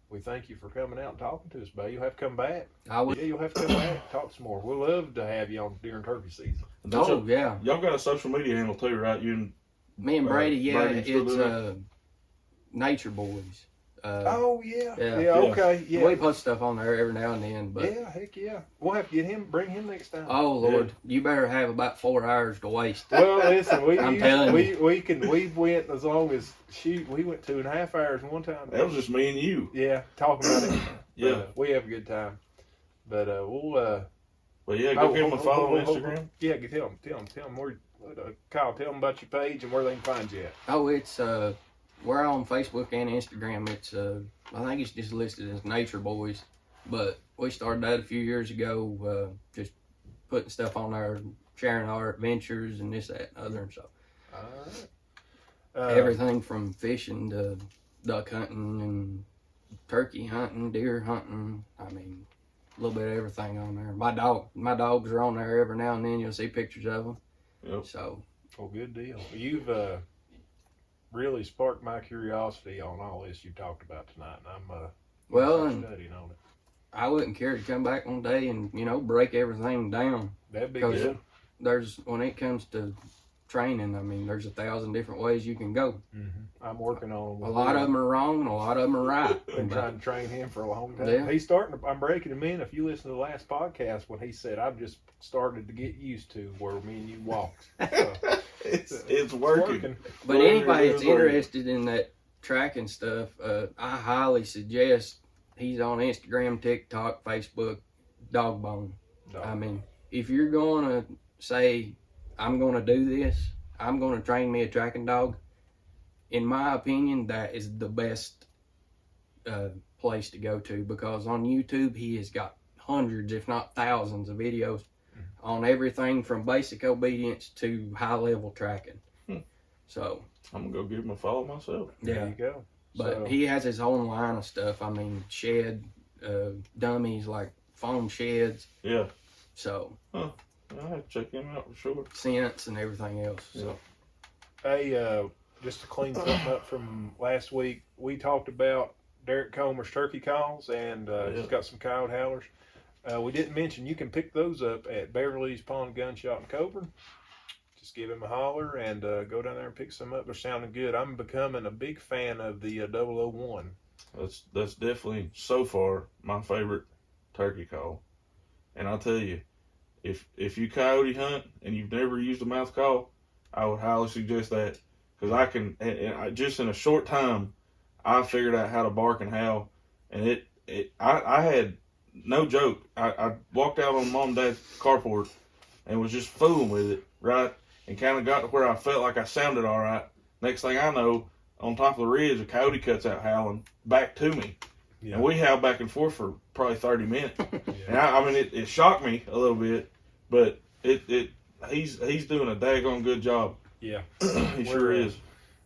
we thank you for coming out and talking to us, buddy. You'll have to come back. I would. Yeah, you'll have to come back and talk some more. We'd love to have you on during turkey season. Y'all got a social media handle too, right? You and me and Brady, Brady, it's Nature Boys. Okay, yeah. We post stuff on there every now and then, but heck yeah. We'll have to bring him next time. Oh Lord, you better have about 4 hours to waste. Well, listen, we went as long as we went 2.5 hours one time. That was just me and you. Yeah, talking about it. Yeah, we have a good time. But we'll. Well, yeah, go give them a follow on Instagram. Yeah, tell them where. Kyle, tell them about your page and where they can find you at. Oh, it's we're on Facebook and Instagram. It's I think it's just listed as Nature Boys, but we started that a few years ago, just putting stuff on there, sharing our adventures and this, that, and other, and so. All right. Everything from fishing to duck hunting and turkey hunting, deer hunting. I mean, a little bit of everything on there. My dogs are on there every now and then. You'll see pictures of them. Yep. So. Well, good deal. You've really sparked my curiosity on all this you talked about tonight, and I'm studying on it. I wouldn't care to come back one day and break everything down. That'd be good. There's when it comes to training, I mean, there's 1,000 different ways you can go. Mm-hmm. I'm working on them. A lot of them are wrong and a lot of them are right. Been trying to train him for a long time. Yeah. He's starting. I'm breaking him in. If you listen to the last podcast when he said, "I've just started to get used to where me and you walked." So, it's working. But anybody that's interested in that tracking stuff, I highly suggest he's on Instagram, TikTok, Facebook, Dogbone. I mean, if you're going to say, I'm going to do this, I'm going to train me a tracking dog, in my opinion, that is the best place to go to, because on YouTube, he has got hundreds, if not thousands of videos on everything from basic obedience to high-level tracking. So I'm going to go give him a follow myself. Yeah. There you go. But he has his own line of stuff. I mean, shed, dummies, like foam sheds. Yeah. So. I'll have to check him out for sure. Scents and everything else. So. Hey, just to clean something up from last week, we talked about Derek Comer's turkey calls, and he's got some coyote howlers. We didn't mention you can pick those up at Beverly's Pond Gun Shop in Coburn. just give him a holler and go down there and pick some up. They're sounding good. I'm becoming a big fan of the 001. That's definitely so far my favorite turkey call. And I'll tell you, if you coyote hunt and you've never used a mouth call, I would highly suggest that, because I can, and I, just in a short time, I figured out how to bark and howl, and I had no joke. I walked out on mom and dad's carport and was just fooling with it, right? And kind of got to where I felt like I sounded all right. Next thing I know, on top of the ridge, a coyote cuts out howling back to me. Yeah. And we howled back and forth for probably 30 minutes. Yeah. And I mean, it shocked me a little bit, but he's doing a daggone good job. Yeah. He sure is.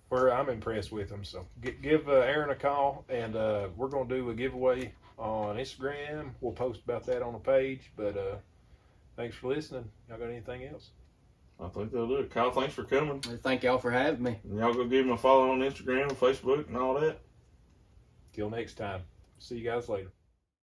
I'm impressed with him. So give Aaron a call, and we're going to do a giveaway on Instagram. We'll post about that on the page, but thanks for listening. Y'all got anything else? I think that'll do it. Kyle, thanks for coming. Thank y'all for having me. And y'all go give him a follow on Instagram and Facebook and all that. Till next time. See you guys later.